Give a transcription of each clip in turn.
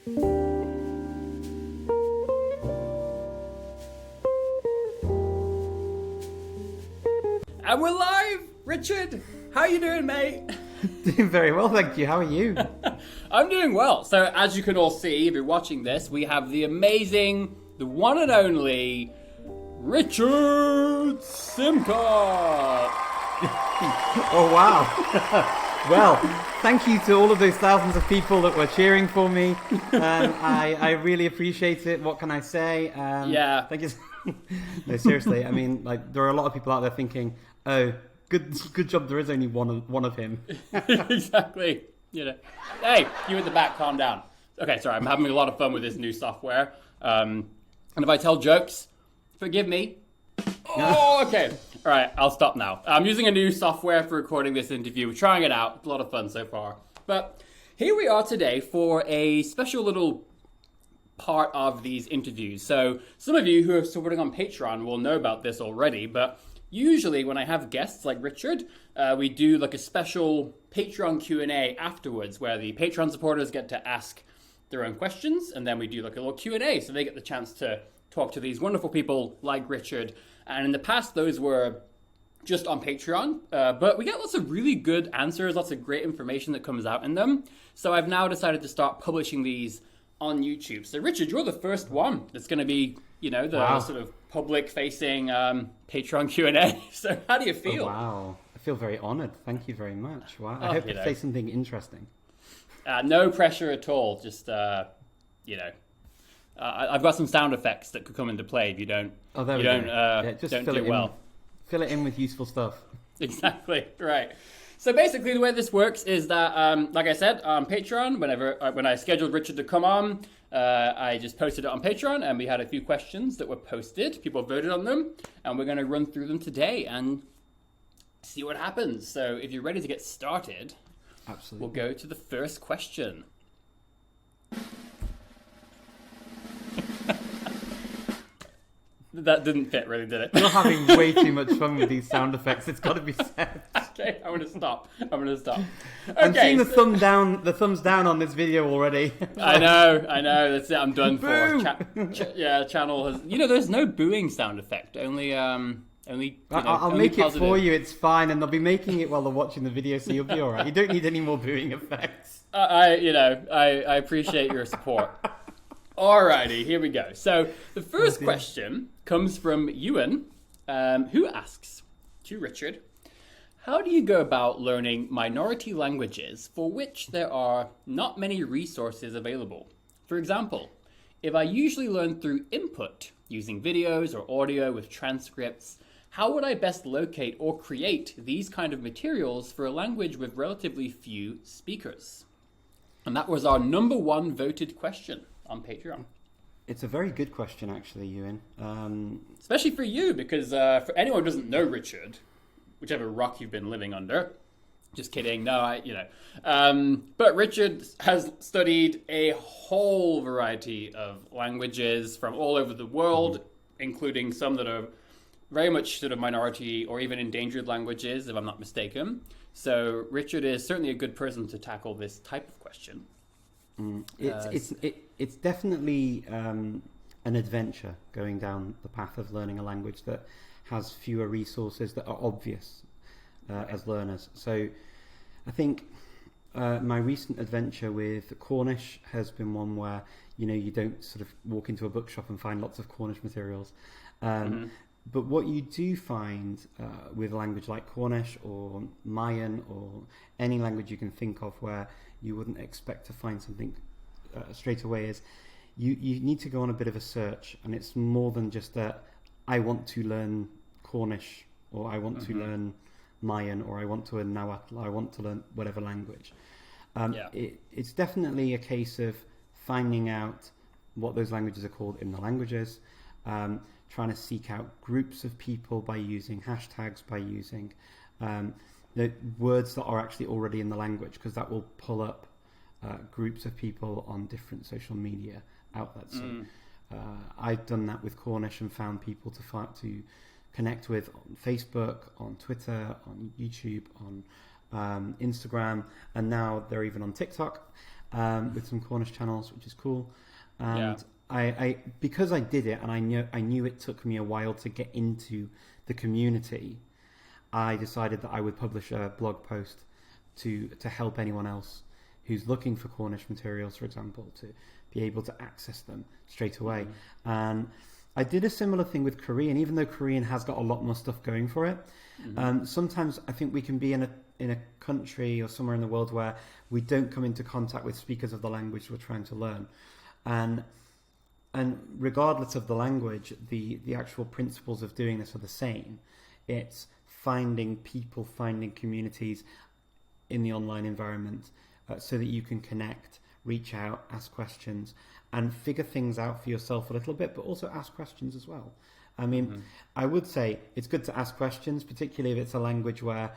And we're live! Richard, how you doing, mate? Doing very well, thank you. How are you? I'm doing well. So, as you can all see, if you're watching this, we have the amazing, the one and only, Richard Simcox! Oh, wow. Well, thank you to all of those thousands of people that were cheering for me. I really appreciate it. What can I say? Yeah. Thank you. No, seriously. I mean, like, there are a lot of people out there thinking, "Oh, good job. There is only one of him." Exactly. You know. Hey, you at the back, calm down. Okay, sorry. I'm having a lot of fun with this new software. And if I tell jokes, forgive me. Oh, okay. All right, I'll stop now. I'm using a new software for recording this interview. We're trying it out. It's a lot of fun so far. But here we are today for a special little part of these interviews. So some of you who are supporting on Patreon will know about this already, but usually when I have guests like Richard, we do like a special Patreon Q&A afterwards where the Patreon supporters get to ask their own questions, and then we do like a little Q&A so they get the chance to talk to these wonderful people like Richard. And in the past, those were just on Patreon, but we get lots of really good answers, lots of great information that comes out in them. So I've now decided to start publishing these on YouTube. So Richard, you're the first one that's going to be, you know, the sort of public-facing Patreon Q&A. So how do you feel? Oh, wow. I feel very honored. Thank you very much. Wow. I hope to say something interesting. No pressure at all. Just, you know. I've got some sound effects that could come into play if you don't. Oh, there we go. Just don't fill do it well. In. Fill it in with useful stuff. Exactly right. So basically, the way this works is that, like I said, on Patreon, when I scheduled Richard to come on, I just posted it on Patreon, and we had a few questions that were posted. People voted on them, and we're going to run through them today and see what happens. So if you're ready to get started, absolutely, we'll go to the first question. That didn't fit really, did it? You're having way too much fun with these sound effects. It's got to be said. Okay, I'm going to stop. Okay, I'm seeing the thumbs down on this video already. I know. That's it. I'm done for. Channel has. You know, there's no booing sound effect. Only. I'll make it for you. It's fine, and they'll be making it while they're watching the video, so you'll be all right. You don't need any more booing effects. I appreciate your support. Alrighty, here we go. So the first question comes from Ewan, who asks to Richard, how do you go about learning minority languages for which there are not many resources available? For example, if I usually learn through input, using videos or audio with transcripts, how would I best locate or create these kind of materials for a language with relatively few speakers? And that was our number one voted question on Patreon. It's a very good question, actually, Ewan. Especially for you, because for anyone who doesn't know Richard, whichever rock you've been living under, just kidding, no, but Richard has studied a whole variety of languages from all over the world, including some that are very much sort of minority or even endangered languages, if I'm not mistaken. So Richard is certainly a good person to tackle this type of question. It's definitely an adventure going down the path of learning a language that has fewer resources that are obvious as learners. So I think my recent adventure with Cornish has been one where, you know, you don't sort of walk into a bookshop and find lots of Cornish materials. But what you do find with a language like Cornish or Mayan or any language you can think of where you wouldn't expect to find something straight away is you need to go on a bit of a search, and it's more than just that I want to learn Cornish or I want to learn Mayan or I want to learn Nahuatl, I want to learn whatever language. It's definitely a case of finding out what those languages are called in the languages, trying to seek out groups of people by using hashtags, by using the words that are actually already in the language, because that will pull up groups of people on different social media outlets. So, I've done that with Cornish and found people to connect with on Facebook, on Twitter, on YouTube, on Instagram, and now they're even on TikTok. with some Cornish channels, which is cool. And Yeah. I because I did it, and I knew it took me a while to get into the community, I decided that I would publish a blog post to help anyone else who's looking for Cornish materials, for example, to be able to access them straight away. And I did a similar thing with Korean, even though Korean has got a lot more stuff going for it. Sometimes I think we can be in a country or somewhere in the world where we don't come into contact with speakers of the language we're trying to learn. And regardless of the language, the actual principles of doing this are the same. It's finding people, finding communities in the online environment so that you can connect, reach out, ask questions, and figure things out for yourself a little bit, but also ask questions as well. I mean, I would say it's good to ask questions, particularly if it's a language where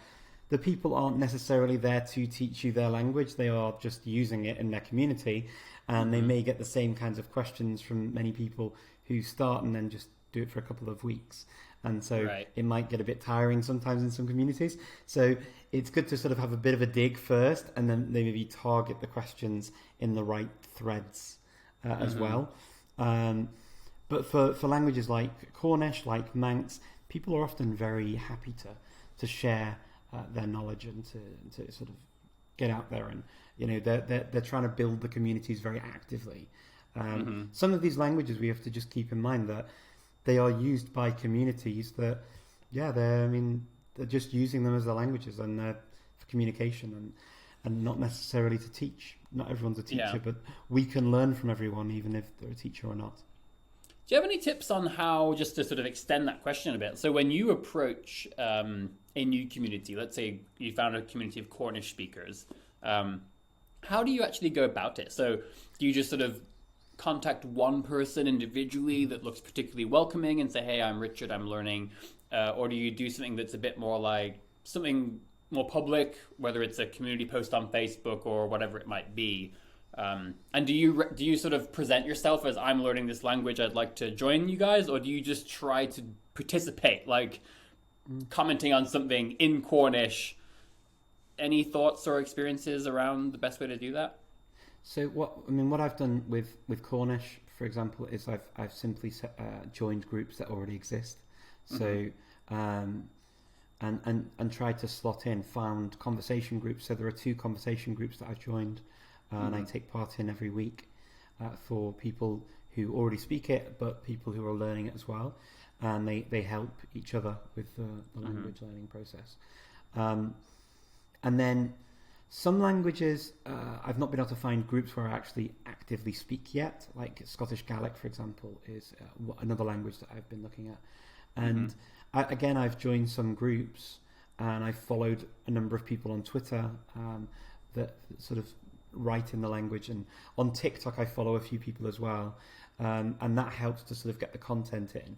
the people aren't necessarily there to teach you their language. They are just using it in their community, and they may get the same kinds of questions from many people who start and then just do it for a couple of weeks. And so it might get a bit tiring sometimes in some communities. So it's good to sort of have a bit of a dig first, and then maybe target the questions in the right threads as well. But for languages like Cornish, like Manx, people are often very happy to share their knowledge and to sort of get out there, and they're trying to build the communities very actively. Some of these languages we have to just keep in mind that they are used by communities that they're just using them as their languages, and they're for communication and not necessarily to teach. Not everyone's a teacher, but we can learn from everyone, even if they're a teacher or not. Do you have any tips on how, just to sort of extend that question a bit, so when you approach a new community, let's say you found a community of Cornish speakers, how do you actually go about it? So do you just sort of contact one person individually that looks particularly welcoming and say, hey, I'm Richard, I'm learning, or do you do something that's a bit more like something more public, whether it's a community post on Facebook or whatever it might be? And do you sort of present yourself as, I'm learning this language, I'd like to join you guys, or do you just try to participate, like commenting on something in Cornish? Any thoughts or experiences around the best way to do that? So what I've done with Cornish, for example, is I've simply joined groups that already exist. So and tried to slot in, found conversation groups. So there are 2 conversation groups that I've joined, and I take part in every week for people who already speak it, but people who are learning it as well, and they help each other with the language learning process. And then some languages, I've not been able to find groups where I actually actively speak yet, like Scottish Gaelic, for example, is another language that I've been looking at. And I've joined some groups, and I've followed a number of people on Twitter that sort of write in the language. And on TikTok, I follow a few people as well. And that helps to sort of get the content in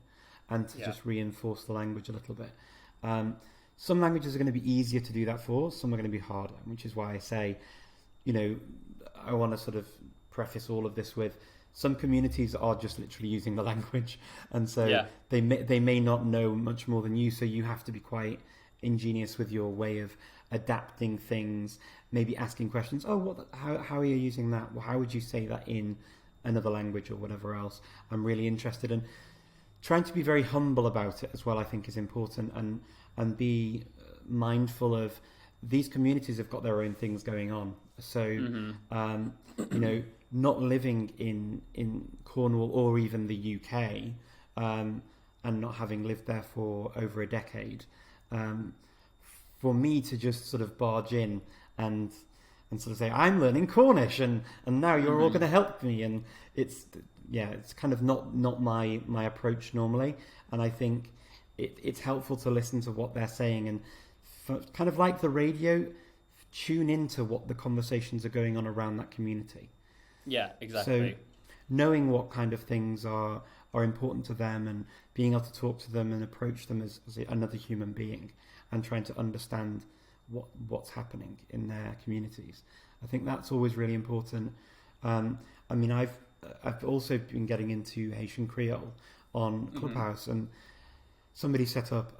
and to just reinforce the language a little bit. Some languages are going to be easier to do that for, some are going to be harder, which is why I say, I want to sort of preface all of this with, some communities are just literally using the language, and so they may not know much more than you, so you have to be quite ingenious with your way of adapting things, maybe asking questions. How are you using that? Well, how would you say that in another language or whatever else? I'm really interested in trying to be very humble about it as well. I think is important, and be mindful of these communities have got their own things going on. So, not living in Cornwall or even the UK, and not having lived there for over a decade, for me to just sort of barge in and sort of say, I'm learning Cornish, and now you're all going to help me, and it's kind of not my approach normally, and I think it's helpful to listen to what they're saying, and kind of like the radio, tune into what the conversations are going on around that community. Yeah, exactly. So knowing what kind of things are important to them, and being able to talk to them and approach them as another human being, and trying to understand what's happening in their communities. I think that's always really important. I've also been getting into Haitian Creole on Clubhouse, and somebody set up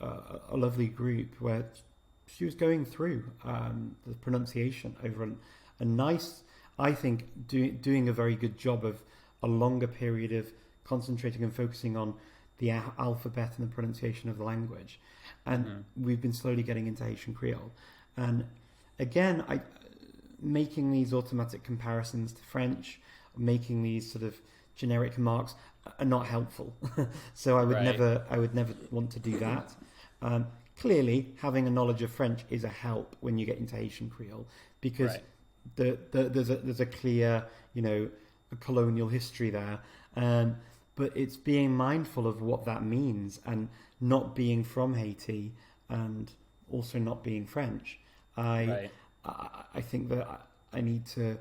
a lovely group where she was going through the pronunciation over a nice, I think doing a very good job of a longer period of concentrating and focusing on the alphabet and the pronunciation of the language. And we've been slowly getting into Haitian Creole. And again, making these automatic comparisons to French, making these sort of generic remarks are not helpful. So I would never want to do that. Clearly, having a knowledge of French is a help when you get into Haitian Creole, because there's a clear, a colonial history there. But it's being mindful of what that means, and not being from Haiti and also not being French. I think that I need to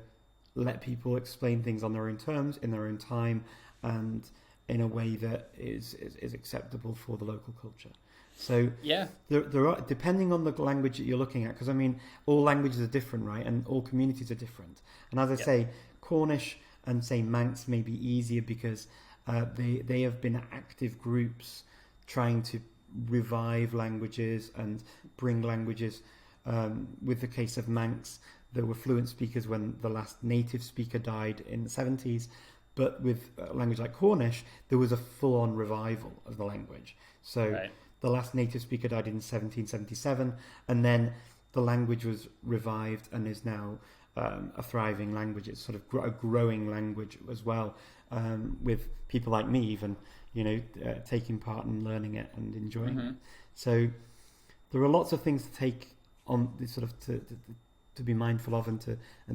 let people explain things on their own terms, in their own time, and in a way that is acceptable for the local culture. So there are, depending on the language that you're looking at, because I mean, all languages are different, right? And all communities are different. And as I say, Cornish and say Manx may be easier because they have been active groups trying to revive languages and bring languages. With the case of Manx, there were fluent speakers when the last native speaker died in the 70s. But with a language like Cornish, there was a full-on revival of the language. So the last native speaker died in 1777, and then the language was revived and is now a thriving language. It's sort of a growing language as well, with people like me even, taking part in learning it and enjoying it. So there are lots of things to take on, sort of to be mindful of and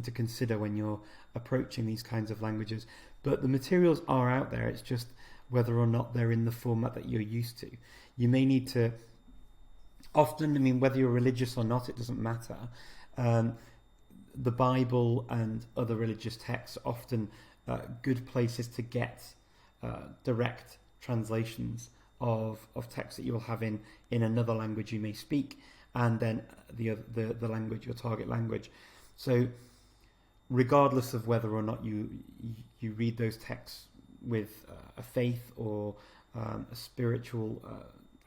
to consider when you're approaching these kinds of languages. But the materials are out there. It's just whether or not they're in the format that you're used to. You may need to, often, I mean, whether you're religious or not, it doesn't matter. The Bible and other religious texts are often good places to get direct translations of texts that you'll have in another language you may speak, and then the language, your target language. So regardless of whether or not you read those texts with a faith or a spiritual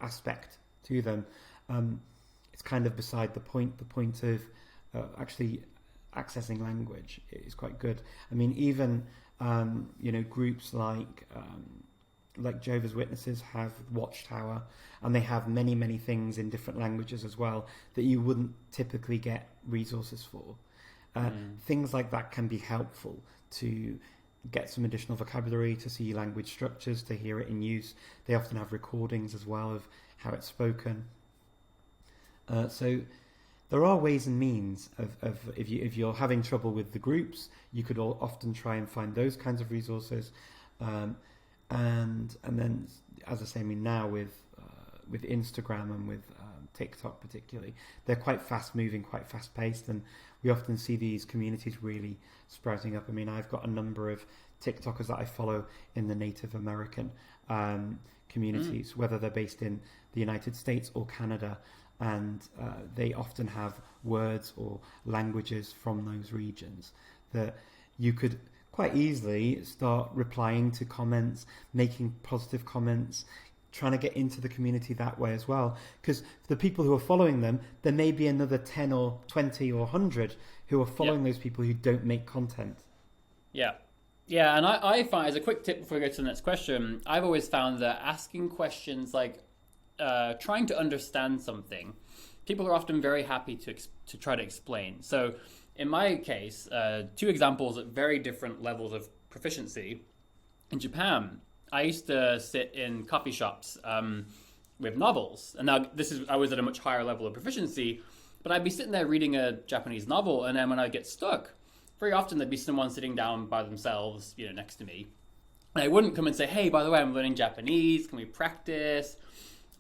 aspect to them, it's kind of beside the point. The point of actually accessing language is quite good. I mean, even groups like Jehovah's Witnesses have Watchtower, and they have many things in different languages as well that you wouldn't typically get resources for. Things like that can be helpful to get some additional vocabulary, to see language structures, to hear it in use. They often have recordings as well of how it's spoken. So there are ways and means of if you're having trouble with the groups, you could often try and find those kinds of resources. And then, as I say, I mean, now with Instagram and with TikTok particularly, they're quite fast moving, quite fast paced, and we often see these communities really sprouting up. I mean, I've got a number of TikTokers that I follow in the Native American communities, whether they're based in the United States or Canada, and they often have words or languages from those regions that you could quite easily start replying to comments, making positive comments, trying to get into the community that way as well. Because for the people who are following them, there may be another 10 or 20 or 100 who are following those people who don't make content. Yeah, and I find, as a quick tip before we go to the next question, I've always found that asking questions like trying to understand something, people are often very happy to try to explain. So in my case, two examples at very different levels of proficiency. In Japan, I used to sit in coffee shops with novels. And now I was at a much higher level of proficiency, but I'd be sitting there reading a Japanese novel, and then when I get stuck, very often there'd be someone sitting down by themselves, next to me. And I wouldn't come and say, hey, by the way, I'm learning Japanese, can we practice?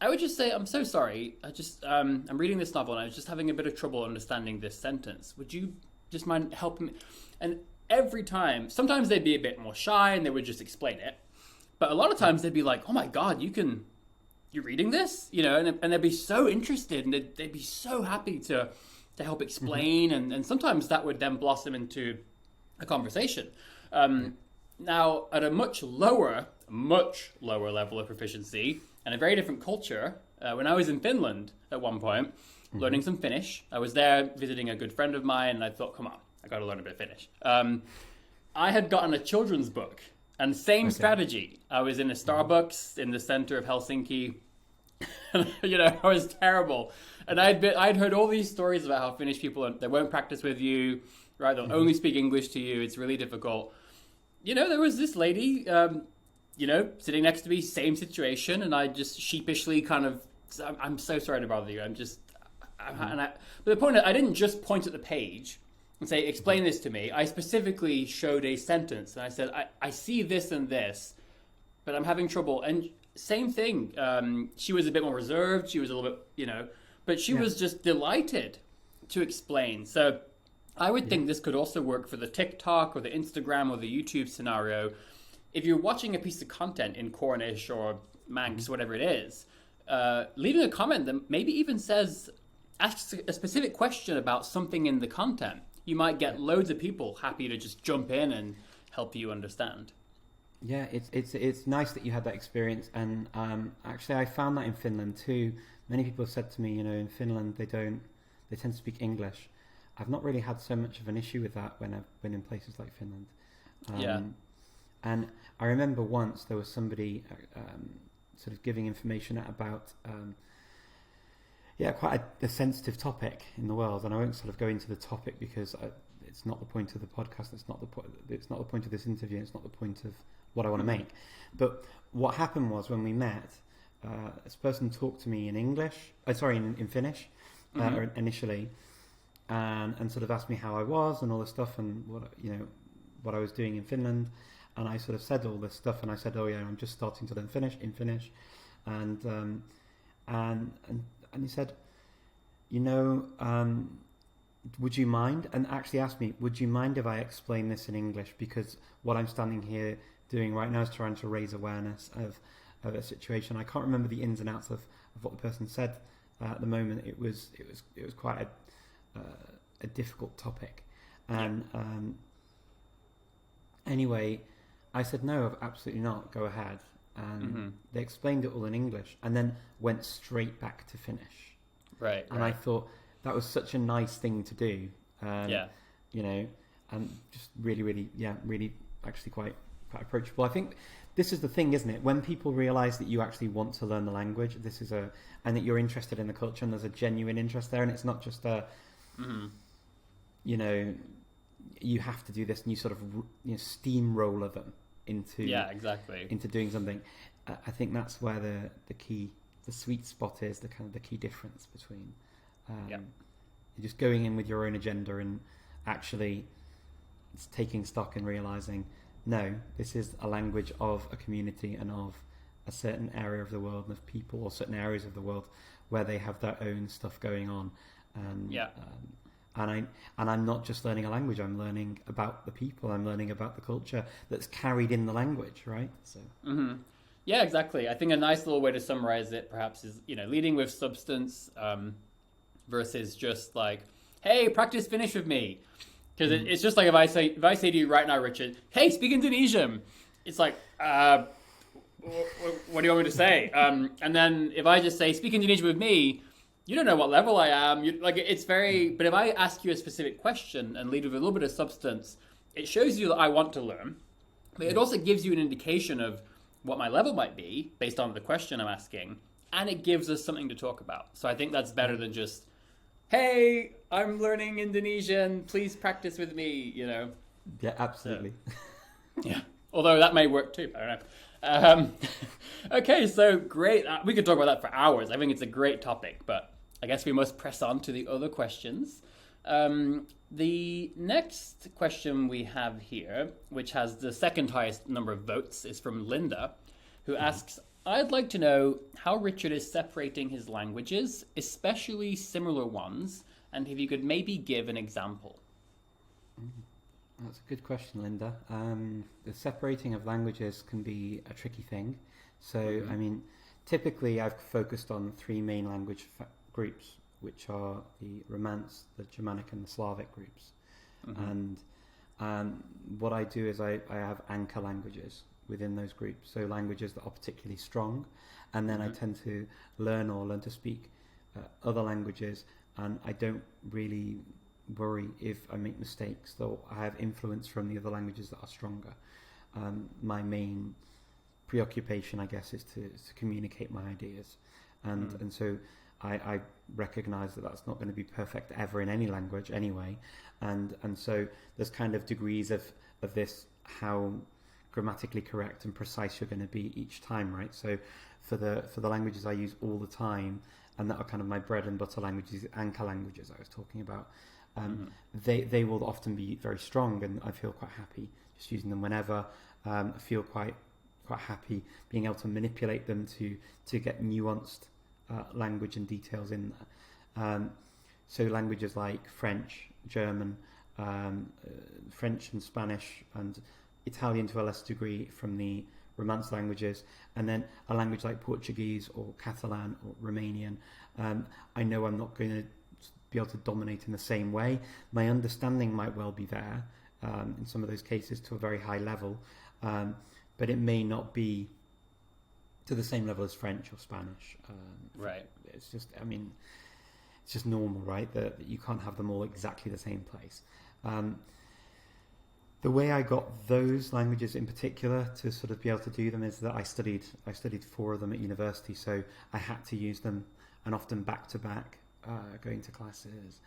I would just say, I'm so sorry, I'm reading this novel and I was just having a bit of trouble understanding this sentence. Would you just mind helping me? And every time, sometimes they'd be a bit more shy and they would just explain it. But a lot of times they'd be like, oh my God, you're reading this? And they'd be so interested, and they'd be so happy to help explain. And sometimes that would then blossom into a conversation. Now, at a much lower level of proficiency and a very different culture, when I was in Finland at one point, learning some Finnish, I was there visiting a good friend of mine, and I thought, come on, I got to learn a bit of Finnish. I had gotten a children's book, and same strategy. I was in a Starbucks in the center of Helsinki. You know, I was terrible, and I'd heard all these stories about how Finnish people they won't practice with you, right? They'll only speak English to you. It's really difficult. You know, there was this lady, you know, sitting next to me, same situation, and I just sheepishly kind of, I'm so sorry to bother you. But the point is, I didn't just point at the page and say, explain this to me. I specifically showed a sentence, and I said, I see this and this, but I'm having trouble. And same thing. She was a bit more reserved. She was a little bit, you know, but she was just delighted to explain. So I would think this could also work for the TikTok or the Instagram or the YouTube scenario. If you're watching a piece of content in Cornish or Manx, whatever it is, leaving a comment that maybe even asks a specific question about something in the content, you might get loads of people happy to just jump in and help you understand. Yeah, it's nice that you had that experience, and actually I found that in Finland too. Many people have said to me, you know, in Finland they tend to speak English. I've not really had so much of an issue with that when I've been in places like Finland. And I remember once there was somebody sort of giving information about quite a sensitive topic in the world, and I won't sort of go into the topic because it's not the point of the podcast. It's not the point of this interview. It's not the point of what I want to make. But what happened was when we met, this person talked to me in in Finnish initially, and sort of asked me how I was and all this stuff and what I was doing in Finland. And I sort of said all this stuff, and I said, "Oh yeah, I'm just starting to learn Finnish," and he said, "You know, would you mind?" And actually asked me, "Would you mind if I explain this in English? Because what I'm standing here doing right now is trying to raise awareness of a situation." I can't remember the ins and outs of what the person said at the moment. It was quite a difficult topic, and anyway, I said, "No, absolutely not. Go ahead." And they explained it all in English, and then went straight back to Finnish. Right. And I thought that was such a nice thing to do. You know, and just really actually quite approachable. I think this is the thing, isn't it? When people realise that you actually want to learn the language, and that you're interested in the culture, and there's a genuine interest there, and it's not just you know, you have to do this, and you sort of steamroller them into doing something. I think that's where the sweet spot is, the key difference between just going in with your own agenda and actually taking stock and realizing, no, this is a language of a community and of a certain area of the world and of people, or certain areas of the world where they have their own stuff going on. And I'm not just learning a language, I'm learning about the people, I'm learning about the culture that's carried in the language, right? So Yeah, exactly. I think a nice little way to summarize it perhaps is, leading with substance versus just like, hey, practice Finnish with me. Because it's just like if I say to you right now, Richard, hey, speak Indonesian. It's like, what do you want me to say? And then if I just say, speak Indonesian with me, you don't know what level I am. But if I ask you a specific question and lead with a little bit of substance, it shows you that I want to learn. But it also gives you an indication of what my level might be based on the question I'm asking. And it gives us something to talk about. So I think that's better than just, hey, I'm learning Indonesian, please practice with me, Yeah, absolutely. So, yeah. Although that may work too, I don't know. Okay, so great. We could talk about that for hours. I think it's a great topic, but I guess we must press on to the other questions. The next question we have here, which has the second highest number of votes, is from Linda, who asks, I'd like to know how Richard is separating his languages, especially similar ones, and if you could maybe give an example. That's a good question, Linda. The separating of languages can be a tricky thing. So, I mean, typically I've focused on 3 main language groups, which are the Romance, the Germanic, and the Slavic groups. And what I do is I have anchor languages within those groups, so languages that are particularly strong, and then I tend to learn to speak other languages, and I don't really worry if I make mistakes, though I have influence from the other languages that are stronger. My main preoccupation, I guess, is to communicate my ideas, and so I recognise that that's not going to be perfect ever in any language anyway, and so there's kind of degrees of this, how grammatically correct and precise you're going to be each time, right? So for the languages I use all the time, and that are kind of my bread and butter languages, anchor languages I was talking about, they will often be very strong, and I feel quite happy just using them whenever. I feel quite happy being able to manipulate them to get nuanced language and details in there. So languages like French, German, French and Spanish, and Italian to a lesser degree from the Romance languages, and then a language like Portuguese or Catalan or Romanian, I know I'm not going to be able to dominate in the same way. My understanding might well be there in some of those cases to a very high level, but it may not be to the same level as French or Spanish. Right. It's just, I mean, it's just normal, right? That you can't have them all exactly the same place. The way I got those languages in particular to sort of be able to do them is that I studied 4 of them at university, so I had to use them, and often back to back, going to classes.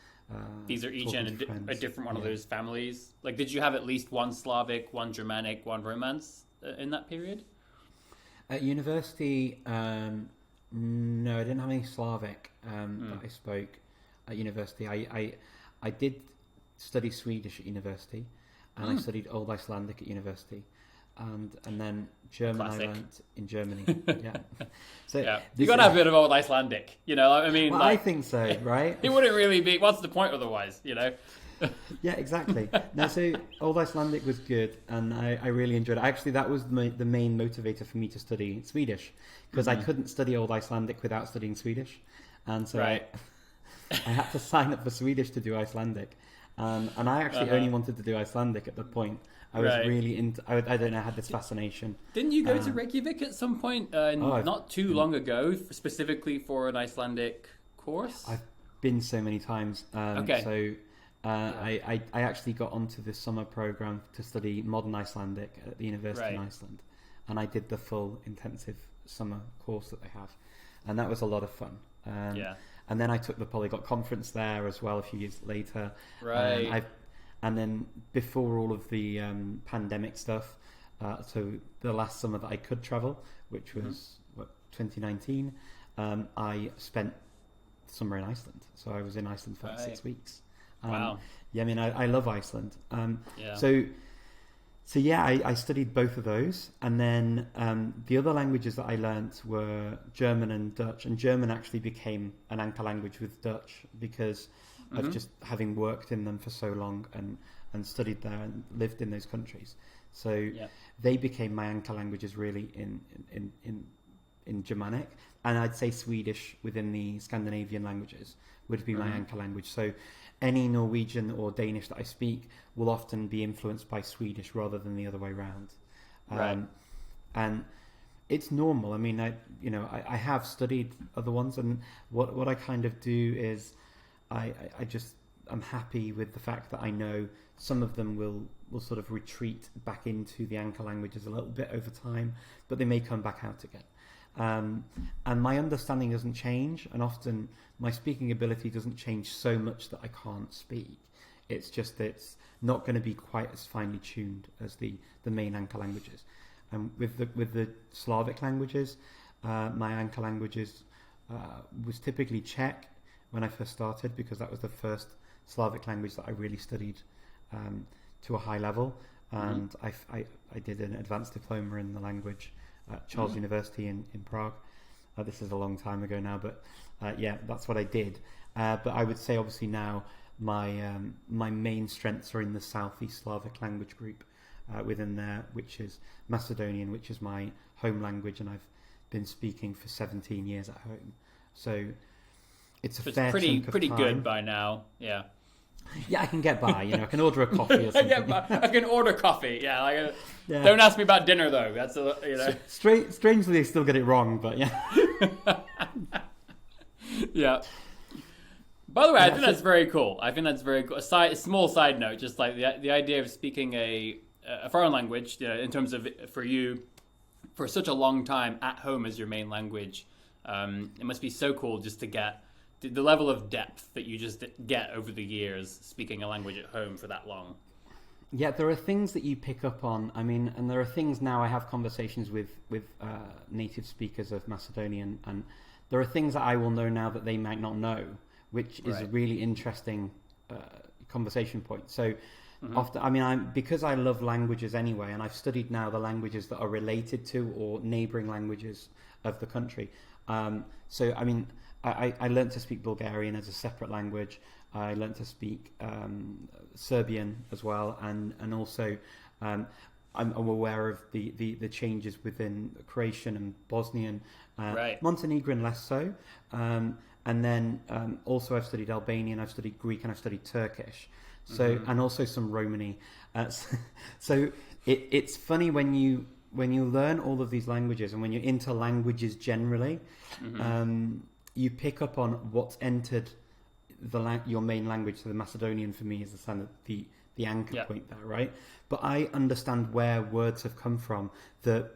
These are each in a different one of Yeah. those families. Like, did you have at least one Slavic, one Germanic, one Romance in that period? At university, no, I didn't have any Slavic that I spoke at university. I did study Swedish at university, and I studied Old Icelandic at university, and then German Classic. I learnt in Germany. Yeah, so Yeah, you this got to is- have a bit of Old Icelandic. You know, I mean, Well, like, I think so, right? it wouldn't really be. What's the point otherwise? You know. Yeah, exactly. No, so Old Icelandic was good, and I really enjoyed it. Actually, that was the main motivator for me to study Swedish, because I couldn't study Old Icelandic without studying Swedish, and so Right. I had to sign up for Swedish to do Icelandic, and I actually only wanted to do Icelandic at the point. I was Right. really into. I don't know. I had this fascination. Didn't you go to Reykjavik at some point not too long ago, specifically for an Icelandic course? I've been so many times. Okay. So I actually got onto this summer program to study modern Icelandic at the university in Right. Iceland, and I did the full intensive summer course that they have, and that was a lot of fun. Yeah. And then I took the Polyglot conference there as well a few years later. Right. And then before all of the pandemic stuff, so the last summer that I could travel, which was 2019, I spent summer in Iceland. So I was in Iceland for 6 weeks. Wow. Yeah, I mean, I love Iceland. Yeah. So yeah, I studied both of those, and then the other languages that I learnt were German and Dutch, and German actually became an anchor language with Dutch because of just having worked in them for so long and studied there and lived in those countries. So they became my anchor languages really in Germanic, and I'd say Swedish within the Scandinavian languages would be my anchor language. So any Norwegian or Danish that I speak will often be influenced by Swedish rather than the other way around. Right. And it's normal. I mean, I have studied other ones, and what I kind of do is I'm happy with the fact that I know some of them will sort of retreat back into the anchor languages a little bit over time, but they may come back out again. And my understanding doesn't change, and often my speaking ability doesn't change so much that I can't speak. It's just that it's not going to be quite as finely tuned as the main anchor languages. And with the Slavic languages, my anchor languages was typically Czech when I first started, because that was the first Slavic language that I really studied to a high level. And I did an advanced diploma in the language at Charles University in Prague. This is a long time ago now, but yeah, that's what I did. But I would say obviously now my main strengths are in the Southeast Slavic language group within there, which is Macedonian, which is my home language, and I've been speaking for 17 years at home. So it's a fair pretty chunk of time. good by now. Yeah. Yeah, I can get by. I can order a coffee or something. I can order coffee. Yeah, Yeah. Don't ask me about dinner though. That's Strangely, they still get it wrong, but yeah. Yeah. By the way, I think that's very cool. I think that's very cool. A small side note, just like the idea of speaking a foreign language, in terms of for you, for such a long time at home as your main language, it must be so cool just to get the level of depth that you just get over the years speaking a language at home for that long. Yeah, there are things that you pick up on. I mean, and there are things now. I have conversations with native speakers of Macedonian, and there are things that I will know now that they might not know, which is a really interesting conversation point. So often, I mean, because I love languages anyway, and I've studied now the languages that are related to or neighbouring languages of the country. So, I mean, I learned to speak Bulgarian as a separate language. I learned to speak Serbian as well, and also I'm aware of the changes within Croatian and Bosnian, Montenegrin less so. And then also I've studied Albanian, I've studied Greek, and I've studied Turkish. So and also some Romani. So it's funny when you learn all of these languages, and when you're into languages generally, you pick up on what's entered your main language. So the Macedonian for me is the anchor point there, right? But I understand where words have come from that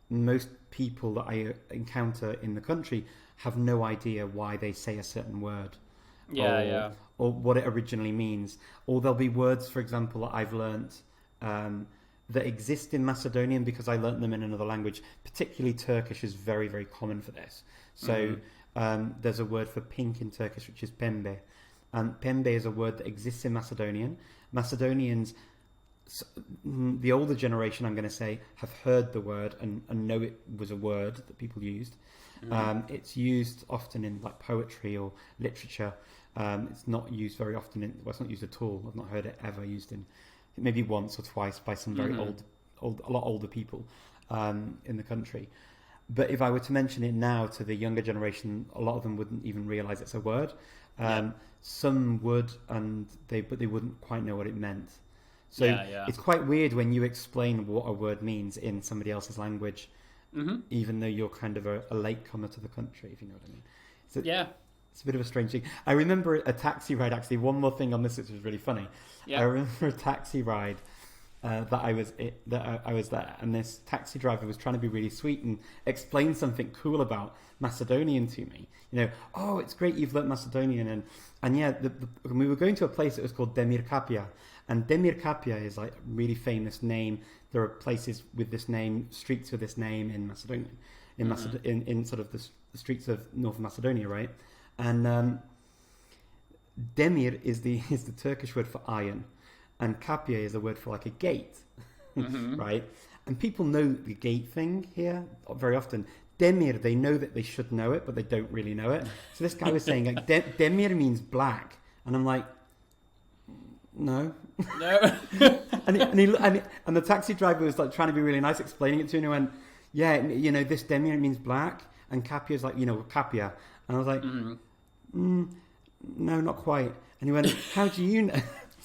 most people that I encounter in the country have no idea why they say a certain word. Or what it originally means. Or there'll be words, for example, that I've learnt that exist in Macedonian because I learnt them in another language. Particularly Turkish is very, very common for this. So there's a word for pink in Turkish, which is pembe. And pembe is a word that exists in Macedonian. Macedonians, the older generation, I'm going to say, have heard the word and know it was a word that people used. It's used often in like poetry or literature. It's not used very often it's not used at all. I've not heard it ever used in, maybe once or twice by some very a lot older people in the country. But if I were to mention it now to the younger generation, a lot of them wouldn't even realise it's a word. Some would, but they wouldn't quite know what it meant. So it's quite weird when you explain what a word means in somebody else's language, even though you're kind of a latecomer to the country, if you know what I mean. It's a bit of a strange thing. I remember a taxi ride, actually, one more thing on this which was really funny. I remember a taxi ride that I was there, and this taxi driver was trying to be really sweet and explain something cool about Macedonian to me. Oh, it's great you've learnt Macedonian, and we were going to a place that was called Demir Kapia, and Demir Kapia is like a really famous name. There are places with this name, streets with this name in Macedonia, in sort of the streets of North Macedonia, right? And Demir is the Turkish word for iron. And kapia is a word for like a gate, right? And people know the gate thing here very often. Demir, they know that they should know it, but they don't really know it. So this guy was saying like, Demir means black. And I'm like, no. and the taxi driver was like trying to be really nice, explaining it to him. And he went, this Demir means black. And kapia is like, kapia. And I was like, no, not quite. And he went, how do you know?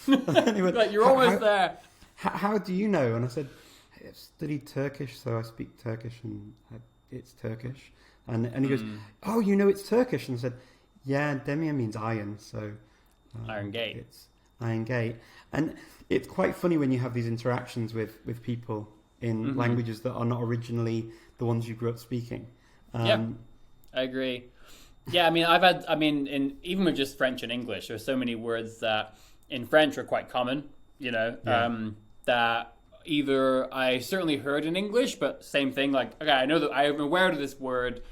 Went, like, you're almost there. How do you know? And I said, I've studied Turkish, so I speak Turkish, and it's Turkish. And he goes, oh, you know it's Turkish? And I said, yeah, demir means iron, so Iron Gate. It's Iron Gate. And it's quite funny when you have these interactions with people in languages that are not originally the ones you grew up speaking. I agree. Yeah, I mean, even with just French and English, there's so many words that in French are quite common, that either I certainly heard in English, but same thing, like, okay, I know that I'm aware of this word,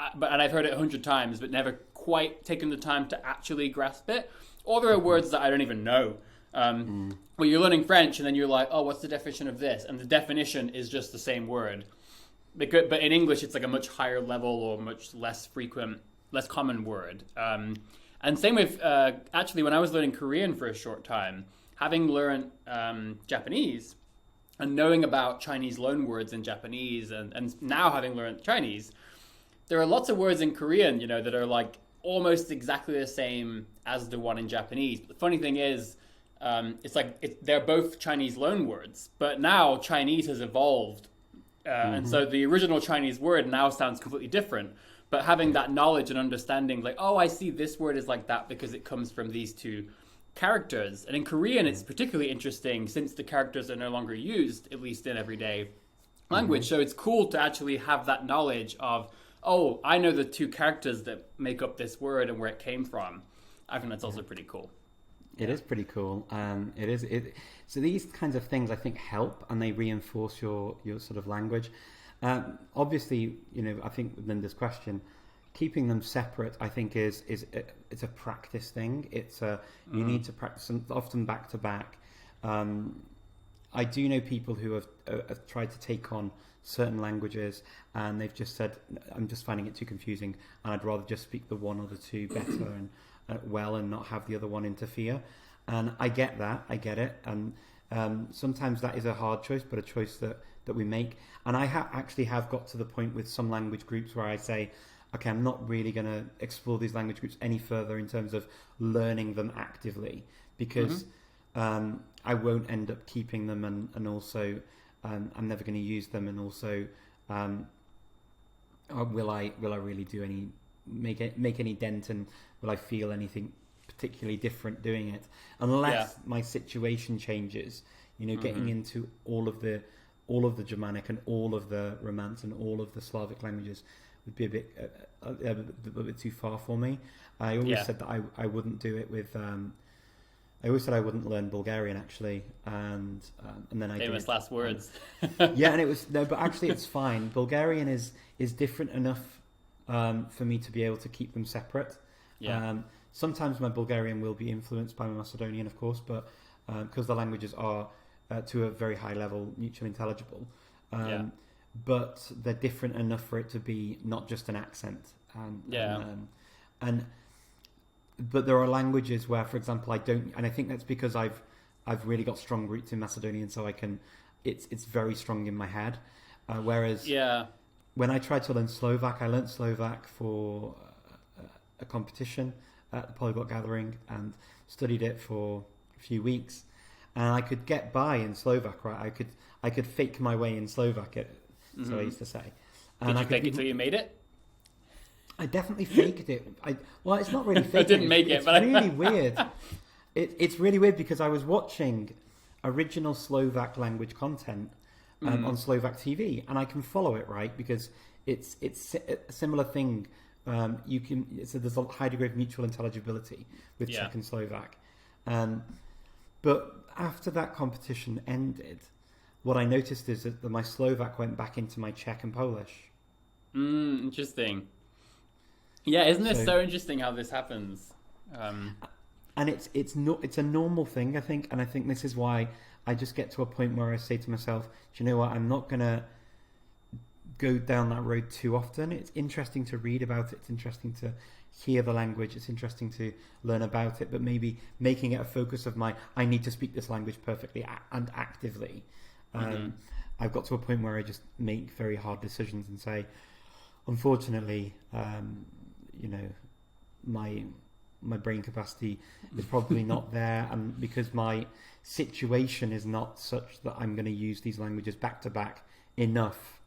and I've heard it 100 times, but never quite taken the time to actually grasp it. Or there are words that I don't even know. Well, you're learning French, and then you're like, oh, what's the definition of this? And the definition is just the same word. But in English, it's like a much higher level or much less frequent, less common word. And same with, actually, when I was learning Korean for a short time, having learned Japanese and knowing about Chinese loanwords in Japanese and now having learned Chinese, there are lots of words in Korean, that are like almost exactly the same as the one in Japanese. But the funny thing is, they're both Chinese loanwords, but now Chinese has evolved. And so the original Chinese word now sounds completely different. But having that knowledge and understanding, like, oh, I see this word is like that because it comes from these two characters. And in Korean, it's particularly interesting since the characters are no longer used, at least in everyday language. So it's cool to actually have that knowledge of, oh, I know the two characters that make up this word and where it came from. I think that's also pretty cool. It is pretty cool. So these kinds of things, I think, help and they reinforce your sort of language. Obviously, I think with Linda's question, keeping them separate, I think, it's a practice thing. You need to practice them often back to back. I do know people who have tried to take on certain languages and they've just said, I'm just finding it too confusing and I'd rather just speak the one or the two better and well and not have the other one interfere. And I get that, I get it. And sometimes that is a hard choice, but a choice that we make. And I actually have got to the point with some language groups where I say, okay, I'm not really going to explore these language groups any further in terms of learning them actively because I won't end up keeping them and also I'm never going to use them, and also will I really do any make any dent, and will I feel anything particularly different doing it unless my situation changes, getting into all of the Germanic and all of the Romance and all of the Slavic languages would be a bit too far for me. I always said that I wouldn't do it with I always said I wouldn't learn Bulgarian actually, and then I famous last words. Yeah, and it was no, but actually it's fine. Bulgarian is different enough for me to be able to keep them separate. Yeah. Sometimes my Bulgarian will be influenced by my Macedonian, of course, but because the languages are to a very high level mutually intelligible. But they're different enough for it to be not just an accent. But there are languages where, for example, I don't, and I think that's because I've really got strong roots in Macedonian, so I can. It's very strong in my head. Whereas when I tried to learn Slovak, I learned Slovak for a competition at the Polyglot Gathering and studied it for a few weeks, and I could get by in Slovak. Right, I could fake my way in Slovak. So I used to say. Did you fake it till you made it? I definitely faked it. Well, it's not really faking. I didn't make it, but it's really weird. It's really weird because I was watching original Slovak language content on Slovak TV, and I can follow it, right? Because it's a similar thing. There's a high degree of mutual intelligibility with Czech and Slovak. But after that competition ended, what I noticed is that my Slovak went back into my Czech and Polish. Interesting. Yeah, isn't it so interesting how this happens? And it's a normal thing, I think, and I think this is why I just get to a point where I say to myself, do you know what? I'm not gonna go down that road too often. It's interesting to read about it. It's interesting to hear the language. It's interesting to learn about it. But maybe making it a focus of I need to speak this language perfectly and actively. I've got to a point where I just make very hard decisions and say, unfortunately, my brain capacity is probably not there, and because my situation is not such that I'm going to use these languages back to back enough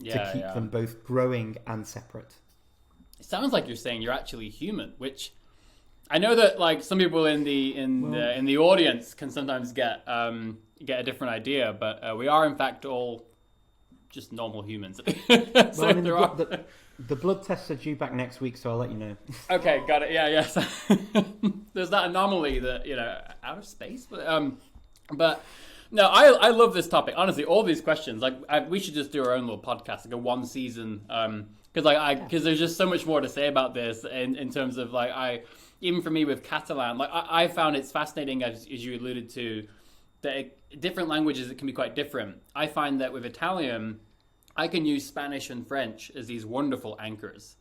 to keep them both growing and separate. It sounds like you're saying you're actually human, which I know that like some people in the audience can sometimes get a different idea, but we are in fact all just normal humans. The blood tests are due back next week, so I'll let you know. Okay, got it. Yeah. So there's that anomaly that outer space, but no, I love this topic. Honestly, all these questions, we should just do our own little podcast, like a one season, because there's just so much more to say about this in terms of even for me with Catalan, I found it's fascinating as you alluded to. That different languages, it can be quite different. I find that with Italian, I can use Spanish and French as these wonderful anchors,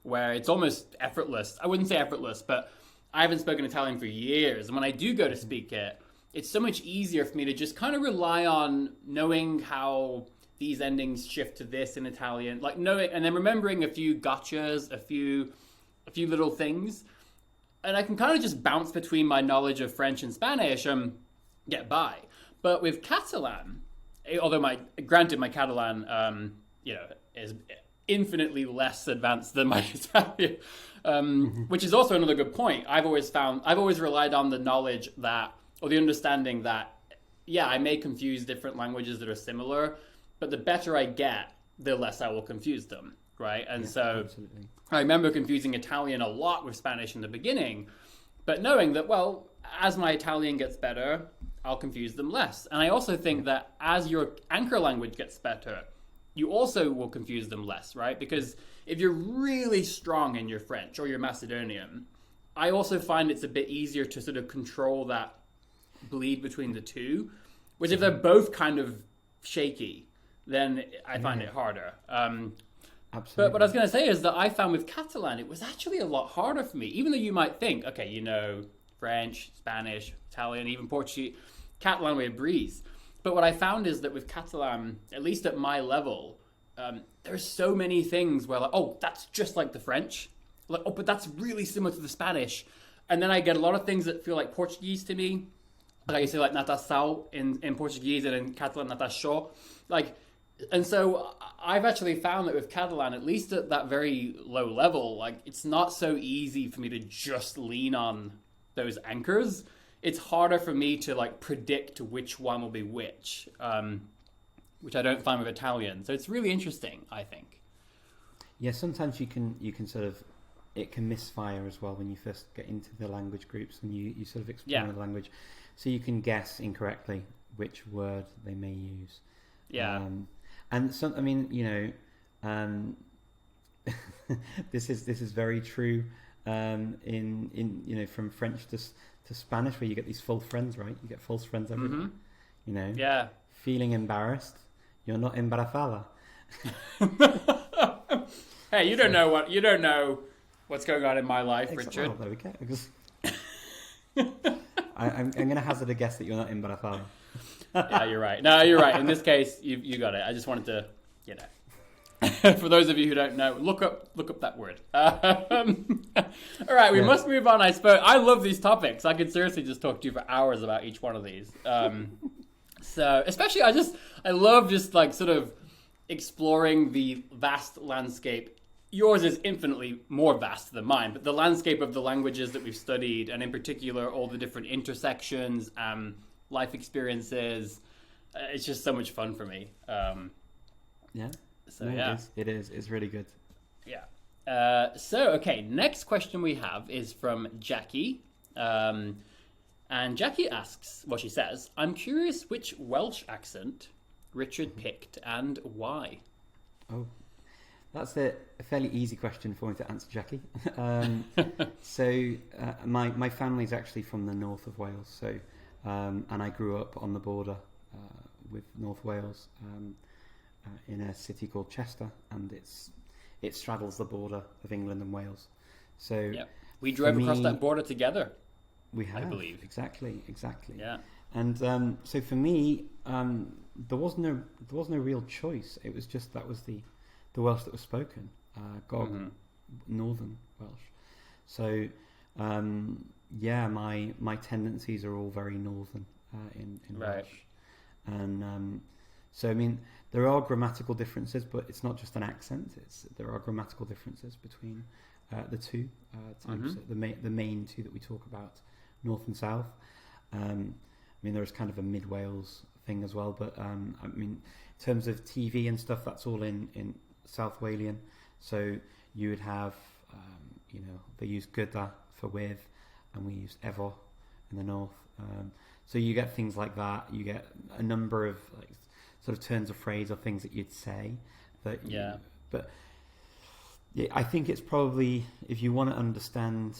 where it's almost effortless. I wouldn't say effortless, but I haven't spoken Italian for years. And when I do go to speak it, it's so much easier for me to just kind of rely on knowing how these endings shift to this in Italian, knowing, and then remembering a few gotchas, a few little things. And I can kind of just bounce between my knowledge of French and Spanish and get by. But with Catalan, although my Catalan, is infinitely less advanced than my Italian, which is also another good point. I've always relied on the knowledge that, or the understanding that, yeah, I may confuse different languages that are similar, but the better I get, the less I will confuse them, right? And absolutely. I remember confusing Italian a lot with Spanish in the beginning, but knowing that, well, as my Italian gets better, I'll confuse them less. And I also think that as your anchor language gets better, you also will confuse them less, right? Because if you're really strong in your French or your Macedonian, I also find it's a bit easier to sort of control that bleed between the two, which if they're both kind of shaky, then I find it harder. Absolutely. But what I was going to say is that I found with Catalan, it was actually a lot harder for me, even though you might think, okay, you know, French, Spanish, Italian, even Portuguese, Catalan with a breeze. But what I found is that with Catalan, at least at my level, there's so many things where like, oh, that's just like the French. Like, oh, but that's really similar to the Spanish. And then I get a lot of things that feel like Portuguese to me. Like you say, like natação in Portuguese, and in Catalan, natació. Like, and so I've actually found that with Catalan, at least at that very low level, like it's not so easy for me to just lean on those anchors. It's harder for me to like predict which one will be which I don't find with Italian. So it's really interesting, I think. Yeah, sometimes you can sort of, it can misfire as well when you first get into the language groups and you sort of explore the language. So you can guess incorrectly which word they may use. Yeah. And some, I mean, you know, this is very true in you know, from French to Spanish, where you get these false friends, right? You get false friends everywhere. You know. Yeah. Feeling embarrassed, you're not embarazada. Hey, you don't know what's going on in my life, Richard. Well, there we go. I'm going to hazard a guess that you're not embarazada. Yeah, you're right. No, you're right. In this case, you got it. I just wanted to, you know. For those of you who don't know, look up that word. All right, we must move on, I suppose. I love these topics. I could seriously just talk to you for hours about each one of these. So, especially, I love just like sort of exploring the vast landscape. Yours is infinitely more vast than mine, but the landscape of the languages that we've studied, and in particular, all the different intersections, life experiences, it's just so much fun for me. Yeah. So no, yeah, it is. It's really good. Yeah. So okay, next question we have is from Jackie, and Jackie asks, well, she says, "I'm curious which Welsh accent Richard picked and why." Oh, that's a fairly easy question for me to answer, Jackie. So my family's actually from the north of Wales, so and I grew up on the border with North Wales. In a city called Chester, and it straddles the border of England and Wales. So yeah, we drove across that border together. We have, I believe. Exactly. Yeah. And so for me, there was no real choice. It was just that was the Welsh that was spoken, Northern Welsh. So yeah, my tendencies are all very northern in right. Welsh, and so I mean. There are grammatical differences, but it's not just an accent. There are grammatical differences between the two types, the main two that we talk about, North and South. I mean, there's kind of a Mid Wales thing as well, but I mean, in terms of TV and stuff, that's all in South Walian. So you would have, you know, they use gyda for with, and we use efo in the north. So you get things like that. You get a number of like sort of turns of phrase or things that you'd say that but yeah, I think it's probably, if you want to understand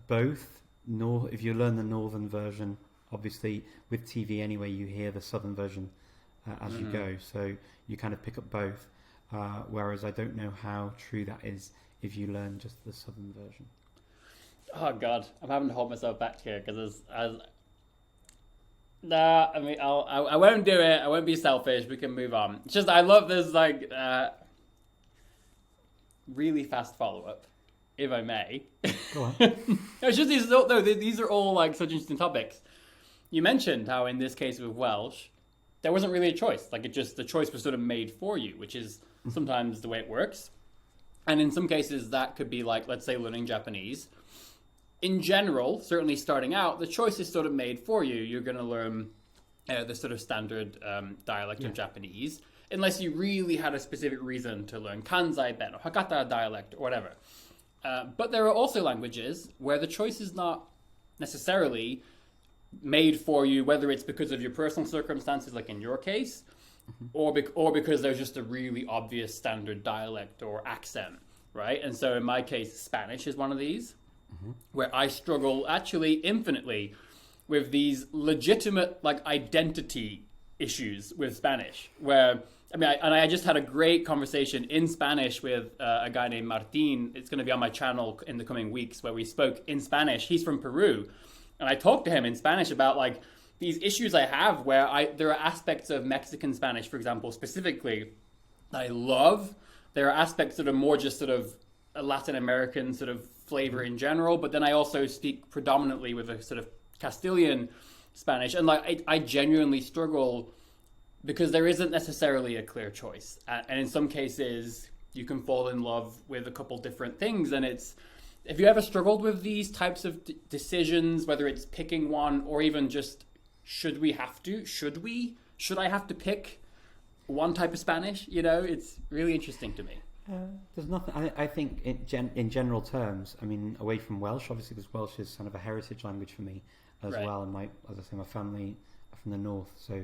both, if you learn the northern version, obviously with TV anyway, you hear the southern version as you go, so you kind of pick up both, whereas I don't know how true that is if you learn just the southern version. Oh God, I'm having to hold myself back here because nah, I mean, I won't do it. I won't be selfish. We can move on. It's just I love this like really fast follow up, if I may. Go on. It's just these are all like such interesting topics. You mentioned how in this case with Welsh, there wasn't really a choice. Like the choice was sort of made for you, which is sometimes the way it works. And in some cases that could be like, let's say learning Japanese. In general, certainly starting out, the choice is sort of made for you. You're going to learn the sort of standard dialect of Japanese, unless you really had a specific reason to learn Kanzai Ben or Hakata dialect or whatever. But there are also languages where the choice is not necessarily made for you, whether it's because of your personal circumstances, like in your case, or because there's just a really obvious standard dialect or accent, right? And so in my case, Spanish is one of these, where I struggle actually infinitely with these legitimate like identity issues with Spanish, where I just had a great conversation in Spanish with a guy named Martin. It's going to be on my channel in the coming weeks, where we spoke in Spanish. He's from Peru. And I talked to him in Spanish about like these issues I have where there are aspects of Mexican Spanish, for example, specifically, that I love. There are aspects that are more just sort of a Latin American sort of flavor in general. But then I also speak predominantly with a sort of Castilian Spanish. And like I genuinely struggle because there isn't necessarily a clear choice. And in some cases, you can fall in love with a couple different things. And have you ever struggled with these types of decisions, whether it's picking one or even just, should I have to pick one type of Spanish? You know, it's really interesting to me. There's nothing, I think in general terms, I mean, away from Welsh, obviously because Welsh is kind of a heritage language for me as well. And as I say, my family are from the north, so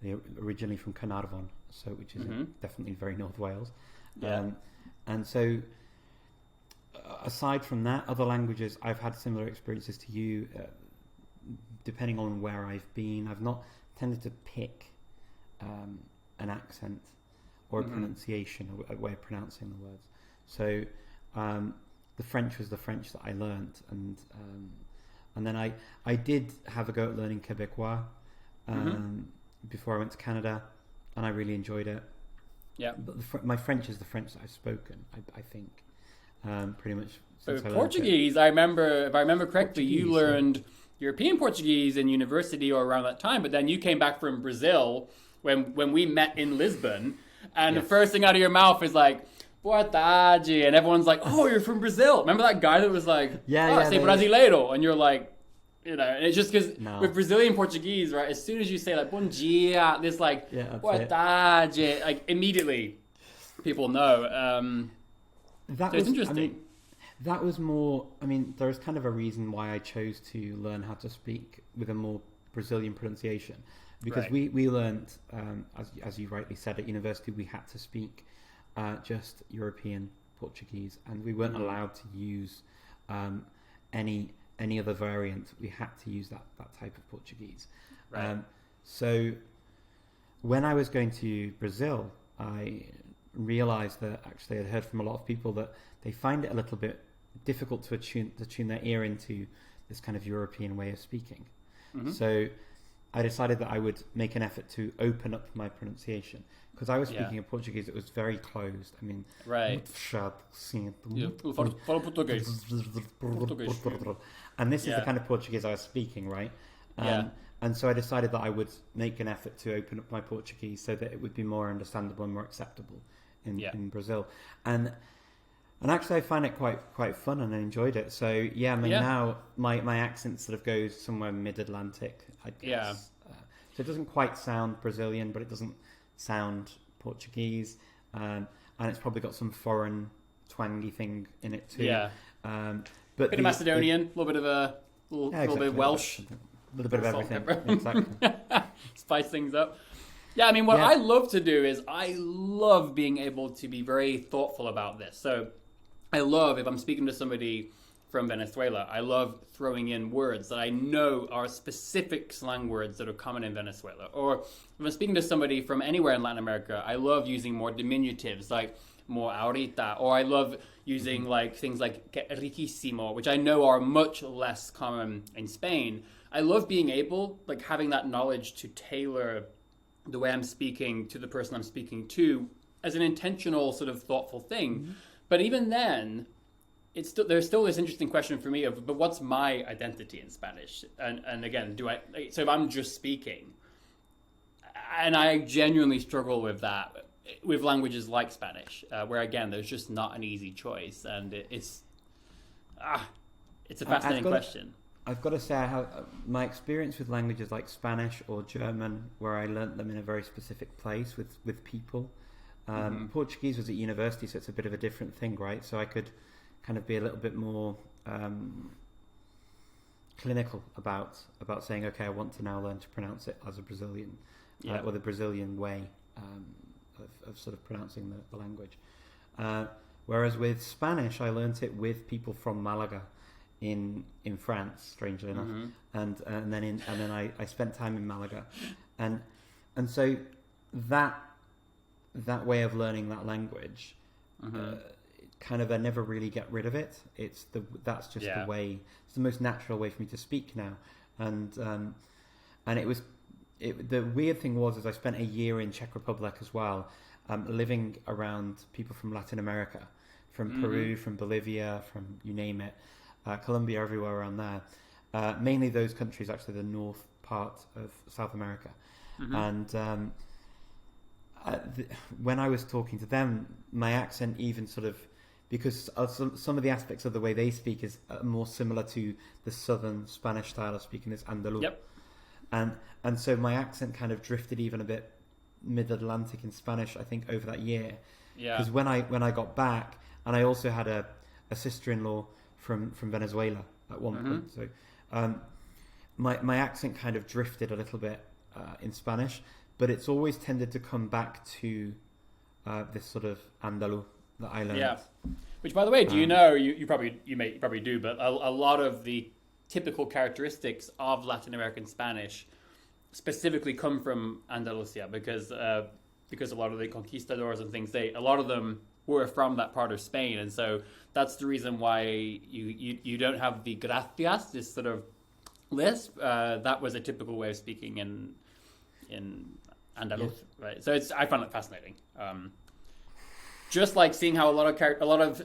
they're originally from Carnarvon, which is definitely very North Wales. And so, aside from that, other languages, I've had similar experiences to you. Depending on where I've been, I've not tended to pick an accent or a pronunciation, or a way of pronouncing the words. So the French was the French that I learnt, and then I did have a go at learning Quebecois before I went to Canada, and I really enjoyed it. Yeah, but my French is the French that I've spoken, I think. Pretty much. So Portuguese, if I remember correctly, you learned European Portuguese in university or around that time, but then you came back from Brazil when we met in Lisbon, and the first thing out of your mouth is like, boa tarde, and everyone's like, oh, you're from Brazil. Remember that guy that was like, sei brasileiro, and you're like, you know, and it's just because with Brazilian Portuguese, right, as soon as you say like, bom dia, this like, boa tarde, like immediately people know. It's interesting. That was more, there's kind of a reason why I chose to learn how to speak with a more Brazilian pronunciation. Because we learned, as you rightly said, at university we had to speak just European Portuguese, and we weren't allowed to use any other variant. We had to use that type of Portuguese. So when I was going to Brazil, I realized that actually I'd heard from a lot of people that they find it a little bit difficult to tune their ear into this kind of European way of speaking. So I decided that I would make an effort to open up my pronunciation, because I was speaking a Portuguese that was very closed. And this is the kind of Portuguese I was speaking, right? And so I decided that I would make an effort to open up my Portuguese so that it would be more understandable and more acceptable in Brazil. And actually I find it quite fun, and I enjoyed it. So now my accent sort of goes somewhere mid-Atlantic, I guess. So it doesn't quite sound Brazilian, but it doesn't sound Portuguese. And it's probably got some foreign twangy thing in it too. But bit of Macedonian, a little bit of Welsh. A little bit of everything. Exactly. Spice things up. Yeah, what I love to do is I love being able to be very thoughtful about this. So I love, if I'm speaking to somebody from Venezuela, I love throwing in words that I know are specific slang words that are common in Venezuela. Or if I'm speaking to somebody from anywhere in Latin America, I love using more diminutives like more ahorita, or I love using like things like que riquísimo, which I know are much less common in Spain. I love being able, like having that knowledge to tailor the way I'm speaking to the person I'm speaking to as an intentional sort of thoughtful thing. But even then, there's still this interesting question for me of, but what's my identity in Spanish? And again, so if I'm just speaking, And I genuinely struggle with that with languages like Spanish, where again there's just not an easy choice, and it's a fascinating question. I've got to say, my experience with languages like Spanish or German, where I learnt them in a very specific place with people. Portuguese was at university, so it's a bit of a different thing, right? So I could kind of be a little bit more clinical about saying, okay, I want to now learn to pronounce it as a Brazilian, or the Brazilian way of sort of pronouncing the language. Whereas with Spanish, I learnt it with people from Malaga in France, strangely enough, and then I spent time in Malaga, and so that way of learning that language, kind of I never really get rid of it. That's just the way. It's the most natural way for me to speak now, and the weird thing was I spent a year in Czech Republic as well, living around people from Latin America, from Peru, from Bolivia, from you name it. Colombia, everywhere around there. Mainly those countries, actually, the north part of South America. And when I was talking to them, my accent even sort of, because some of the aspects of the way they speak is more similar to the southern Spanish style of speaking, this Andaluz. Yep. And so my accent kind of drifted even a bit mid-Atlantic in Spanish, I think, over that year. Yeah. Because when I got back, and I also had a sister-in-law from Venezuela at one point. So my accent kind of drifted a little bit in Spanish, but it's always tended to come back to this sort of Andaluz that I learned. Yeah. Which, by the way, do you know, you probably do, but a lot of the typical characteristics of Latin American Spanish specifically come from Andalusia, because a lot of the conquistadors and things, a lot of them were from that part of Spain, and so that's the reason why you don't have the gracias, this sort of lisp. That was a typical way of speaking in Andalus, right? So I found it fascinating. Just like seeing how a lot of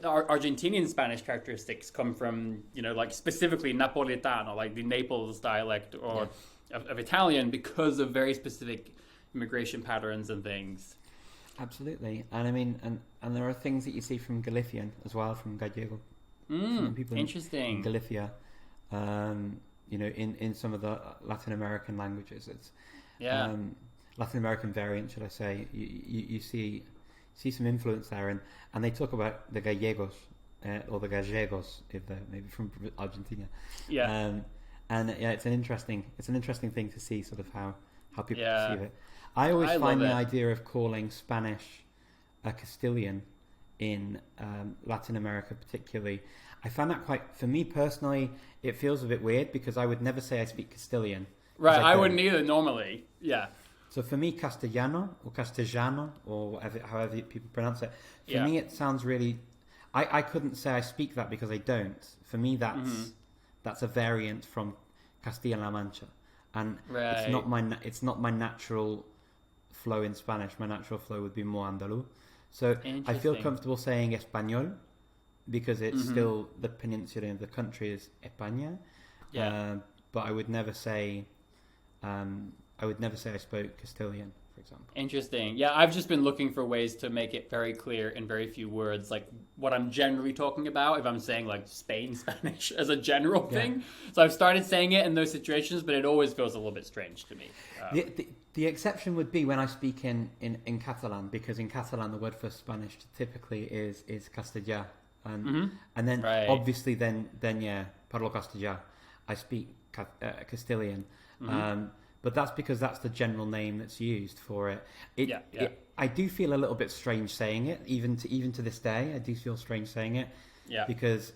Argentinian Spanish characteristics come from, like specifically Napolitano, like the Naples dialect, or of Italian, because of very specific immigration patterns and things. Absolutely, and I mean, and there are things that you see from Galician as well, from Gallego. People interesting. In Galicia, in some of the Latin American languages, it's Latin American variant, should I say? You see some influence there, and they talk about the Gallegos or the Gallegos, if they're maybe from Argentina. Yeah. It's an interesting thing to see, sort of how people perceive it. I always find the idea of calling Spanish a Castilian in Latin America particularly, I find that for me personally, it feels a bit weird, because I would never say I speak Castilian. Right, I wouldn't either normally, yeah. So for me, Castellano or Castellano, or however people pronounce it, for me it sounds really... I couldn't say I speak that, because I don't. For me, that's a variant from Castilla-La Mancha. And it's not my natural flow in Spanish. My natural flow would be more Andaluz. So I feel comfortable saying Español, because it's still the peninsula of the country is España. Yeah. But I would never say I spoke Castilian, for example. Interesting. Yeah, I've just been looking for ways to make it very clear in very few words, like what I'm generally talking about, if I'm saying like Spain Spanish as a general thing. So I've started saying it in those situations, but it always feels a little bit strange to me. The exception would be when I speak in Catalan, because in Catalan the word for Spanish typically is castellà, and then obviously then parlo castellà. I speak Castilian. But that's because that's the general name that's used for it. I do feel a little bit strange saying it, even to this day. I do feel strange saying it. Yeah. Because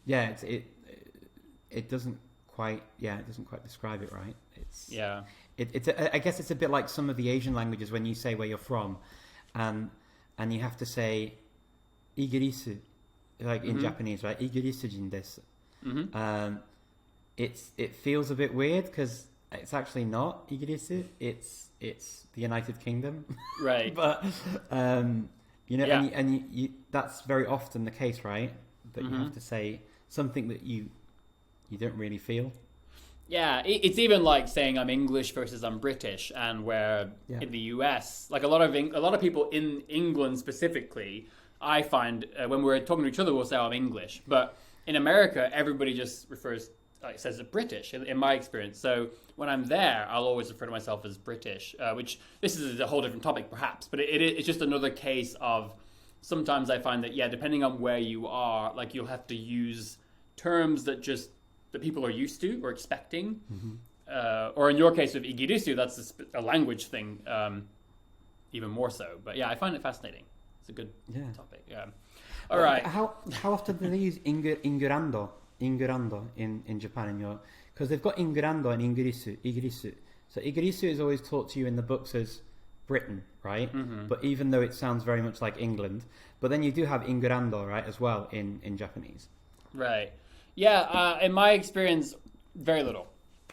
it doesn't quite describe it right. I guess it's a bit like some of the Asian languages when you say where you're from, and you have to say igirisu, like in Japanese, right? Igirisu jin desu. It feels a bit weird, because it's actually not Igirisu, it's the United Kingdom, right? But you that's very often the case, right? That you have to say something that you don't really feel. Yeah, it's even like saying I'm English versus I'm British, and where Yeah. in the US, like a lot of people in England specifically, I find when we're talking to each other, we'll say I'm English, but in America, everybody just refers like says it British in my experience. So when I'm there, I'll always refer to myself as British, which this is a whole different topic perhaps, but it's just another case of sometimes I find that depending on where you are, like you'll have to use terms that people are used to or expecting. Or in your case with Igirisu, that's a language thing, even more so. But yeah, I find it fascinating. It's a good topic. Yeah. All right. How often do they use ingurando in Japan? Because they've got ingurando and igirisu. So igirisu is always taught to you in the books as Britain, right? But even though it sounds very much like England, but then you do have ingurando, right, as well in Japanese. Right. Yeah, in my experience, very little.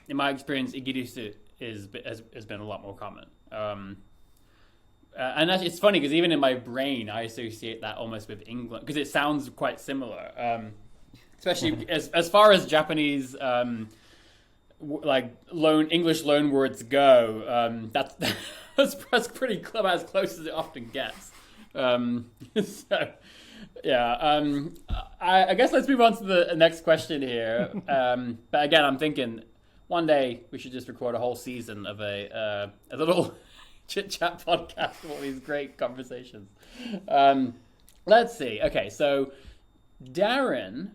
In my experience, Igirisu has been a lot more common. And it's funny because even in my brain, I associate that almost with England because it sounds quite similar. Especially as far as Japanese, English loan words go, that's pretty about as close as it often gets. I guess let's move on to the next question here. But again, I'm thinking one day we should just record a whole season of a little chit chat podcast of all these great conversations. Let's see. Okay, so Darren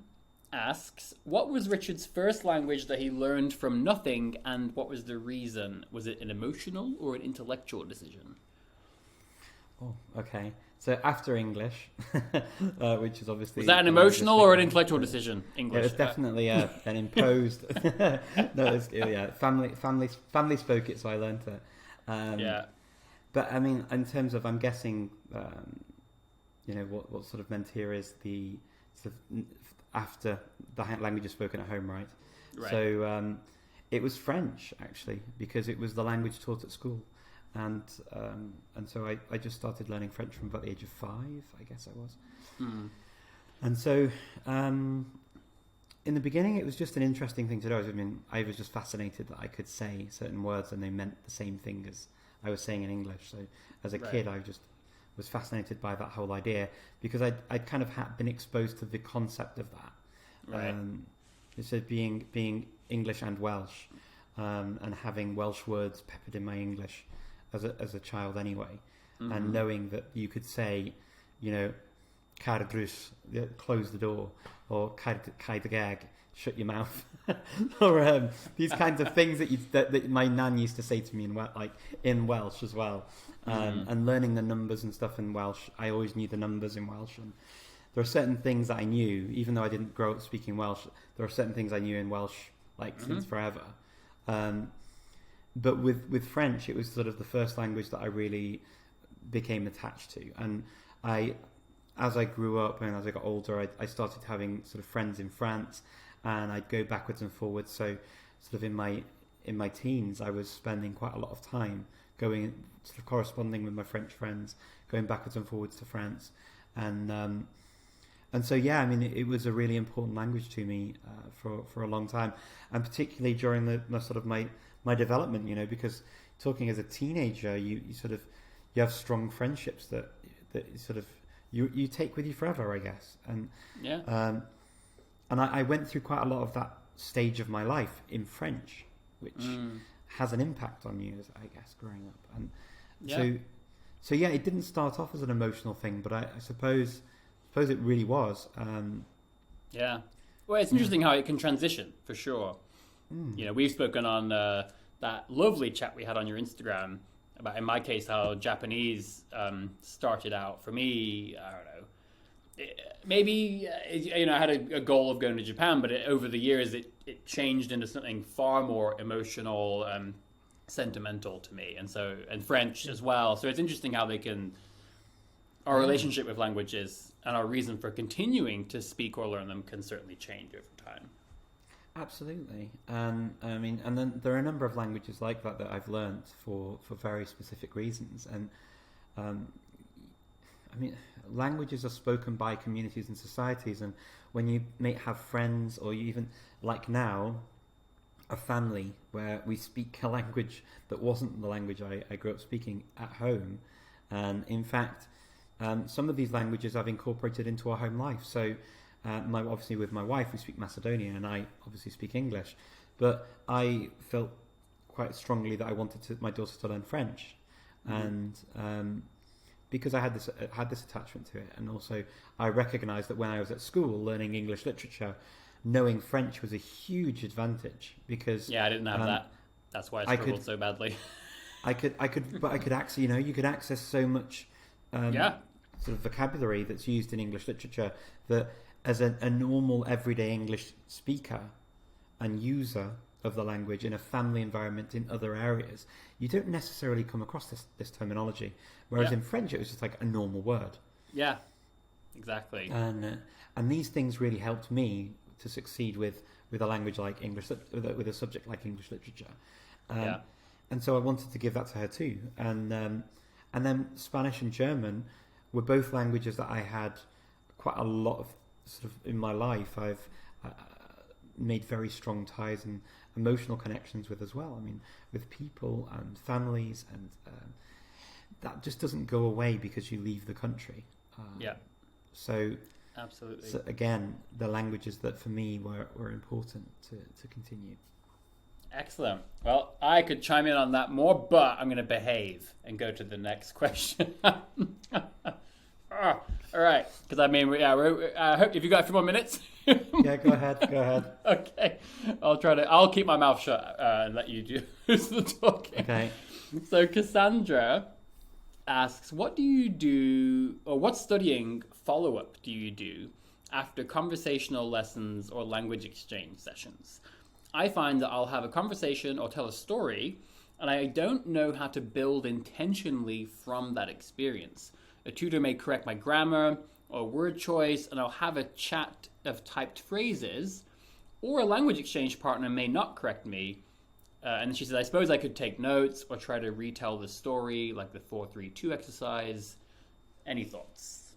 asks, what was Richard's first language that he learned from nothing, and what was the reason? Was it an emotional or an intellectual decision? Oh, okay. So after English, which is obviously... Was that an emotional or an intellectual decision? English. It was definitely an imposed... family spoke it, so I learned it. But I mean, in terms of, I'm guessing, what sort of meant here is the sort of after the language is spoken at home, right? So it was French, actually, because it was the language taught at school. And so I just started learning French from about the age of 5, I guess I was. And so in the beginning, it was just an interesting thing to do. I mean, I was just fascinated that I could say certain words and they meant the same thing as I was saying in English. So as a kid, I just was fascinated by that whole idea because I'd kind of been exposed to the concept of that. So being English and Welsh and having Welsh words peppered in my English as a child anyway, and knowing that you could say, car drws, close the door, or cae dy geg, shut your mouth, or these kinds of things that my nan used to say to me in Welsh as well, and learning the numbers and stuff in Welsh. I always knew the numbers in Welsh, and there are certain things that I knew, even though I didn't grow up speaking Welsh. There are certain things I knew in Welsh since forever. But with French, it was sort of the first language that I really became attached to. And as I grew up and as I got older, I started having sort of friends in France, and I'd go backwards and forwards. So sort of in my teens, I was spending quite a lot of time going, sort of corresponding with my French friends, going backwards and forwards to France. And so, I mean, it was a really important language to me for a long time, and particularly during the sort of my development, because talking as a teenager, you have strong friendships that sort of you take with you forever, I guess. And and I went through quite a lot of that stage of my life in French, which has an impact on you, I guess, growing up. And so it didn't start off as an emotional thing, but I suppose it really was. Well, it's interesting how it can transition, for sure. We've spoken on that lovely chat we had on your Instagram about, in my case, how Japanese started out for me. I don't know. Maybe, I had a goal of going to Japan, but over the years it changed into something far more emotional, sentimental to me, and French as well. So it's interesting how our relationship with languages and our reason for continuing to speak or learn them can certainly change over time. Absolutely. I mean, and then there are a number of languages like that I've learned for very specific reasons. And I mean, languages are spoken by communities and societies, and when you may have friends, or you even, like now, a family where we speak a language that wasn't the language I grew up speaking at home. And in fact, some of these languages I've incorporated into our home life. So obviously with my wife, we speak Macedonian, and I obviously speak English. But I felt quite strongly that I wanted my daughter to learn French. And because I had this attachment to it, and also I recognised that when I was at school learning English literature, knowing French was a huge advantage because I didn't have that. That's why I struggled so badly. I could access, you could access so much sort of vocabulary that's used in English literature that as a normal everyday English speaker and user of the language in a family environment in other areas, you don't necessarily come across this terminology. Whereas in French, it was just like a normal word. Yeah, exactly. And these things really helped me to succeed with a language like English, with a subject like English literature. And so I wanted to give that to her too. And then Spanish and German were both languages that I had quite a lot of sort of in my life. I've made very strong ties and emotional connections with as well. I mean, with people and families, and that just doesn't go away because you leave the country. So absolutely. So again, the languages that for me were important to continue. Excellent. Well, I could chime in on that more, but I'm going to behave and go to the next question. All right, because I mean, I hope if you got a few more minutes. Yeah, go ahead. Okay, I'll keep my mouth shut and let you do the talking. Okay. So Cassandra asks, what do you do, or what studying follow-up do you do after conversational lessons or language exchange sessions? I find that I'll have a conversation or tell a story, and I don't know how to build intentionally from that experience. A tutor may correct my grammar or word choice, and I'll have a chat of typed phrases, or a language exchange partner may not correct me. And she says, I suppose I could take notes or try to retell the story, like the 4-3-2 exercise. Any thoughts?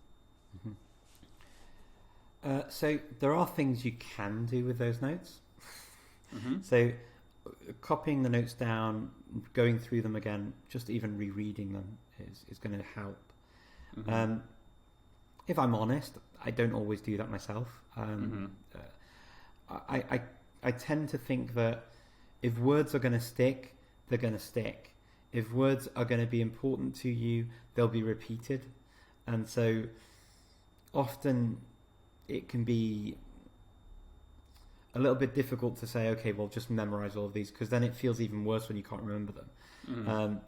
So there are things you can do with those notes. So copying the notes down, going through them again, just even rereading them is going to help. If I'm honest, I don't always do that myself. I tend to think that if words are going to stick, they're going to stick. If words are going to be important to you, they'll be repeated. And so often it can be a little bit difficult to say, okay, well, just memorize all of these, because then it feels even worse when you can't remember them.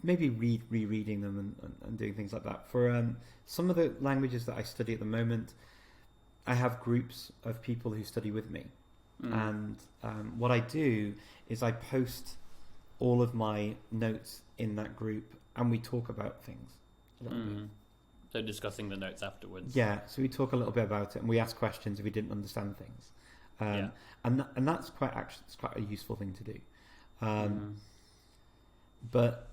Maybe rereading them and doing things like that. For some of the languages that I study at the moment, I have groups of people who study with me. And what I do is I post all of my notes in that group, and we talk about things a little bit. So discussing the notes afterwards. Yeah, so we talk a little bit about it, and we ask questions if we didn't understand things. And that's quite a useful thing to do. But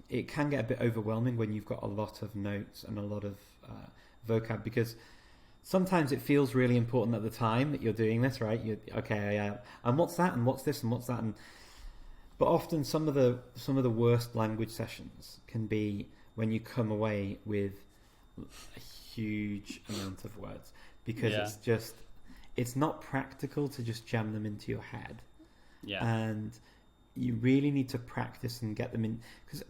it can get a bit overwhelming when you've got a lot of notes and a lot of vocab, because sometimes it feels really important at the time that you're doing this, right? And what's that, and what's this, and what's that, but often some of the worst language sessions can be when you come away with a huge amount of words, because it's not practical to just jam them into your head. And you really need to practice and get them in, because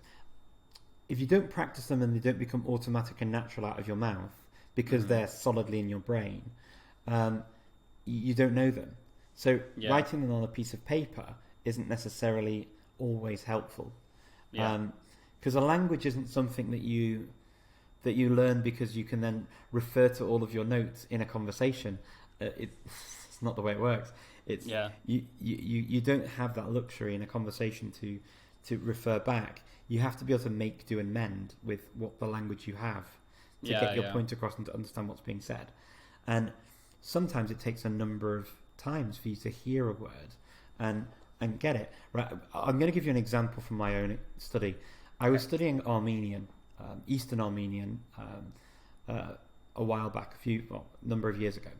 if you don't practice them and they don't become automatic and natural out of your mouth because they're solidly in your brain, you don't know them. So writing them on a piece of paper isn't necessarily always helpful, because a language isn't something that you learn because you can then refer to all of your notes in a conversation. It's not the way it works. It's you don't have that luxury in a conversation to refer back. You have to be able to make do and mend with what the language you have to get your point across and to understand what's being said. And sometimes it takes a number of times for you to hear a word and get it right. I'm going to give you an example from my own study. I was studying Armenian, Eastern Armenian, a while back, a number of years ago.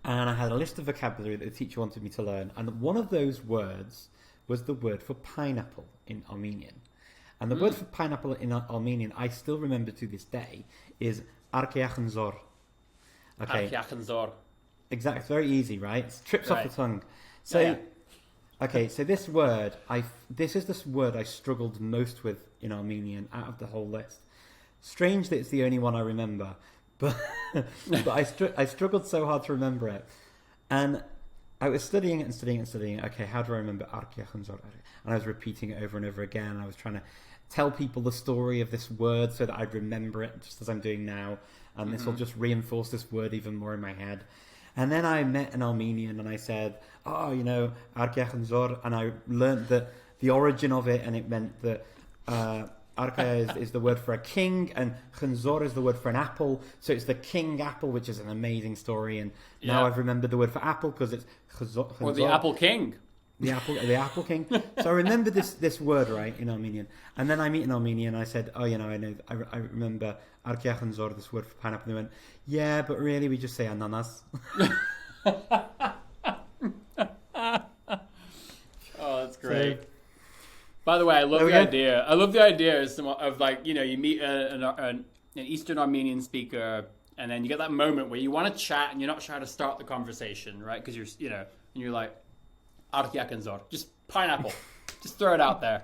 and I had a list of vocabulary that the teacher wanted me to learn, and one of those words was the word for pineapple in Armenian. And the word for pineapple in Armenian, I still remember to this day, is arkeachanzor. Okay. Arkeachanzor. Exactly. It's very easy, right? It trips off Right. the tongue. So, okay, so this word, this is the word I struggled most with in Armenian out of the whole list. Strange that it's the only one I remember, but I struggled so hard to remember it. And I was studying it and studying it and studying it. Okay, how do I remember arkeachanzor? And I was repeating it over and over again. And I was trying to tell people the story of this word so that I'd remember it, just as I'm doing now. And this will just reinforce this word even more in my head. And then I met an Armenian and I said, oh, you know, arkeachanzor. And I learned that the origin of it, and it meant that arke is the word for a king, and chanzor is the word for an apple. So it's the king apple, which is an amazing story. And now I've remembered the word for apple because it's chanzor. Or the apple king. The apple king. So I remember this word, right, in Armenian. And then I meet an Armenian and I said, oh, you know, I remember arkeachanzor, this word for pineapple. And they went, yeah, but really we just say ananas. Oh, that's great. So, by the way, I love the idea. I love the idea of like, you know, you meet an Eastern Armenian speaker, and then you get that moment where you want to chat and you're not sure how to start the conversation, right? Because you're, you know, and you're like, arkeachanzor, just pineapple, just throw it out there.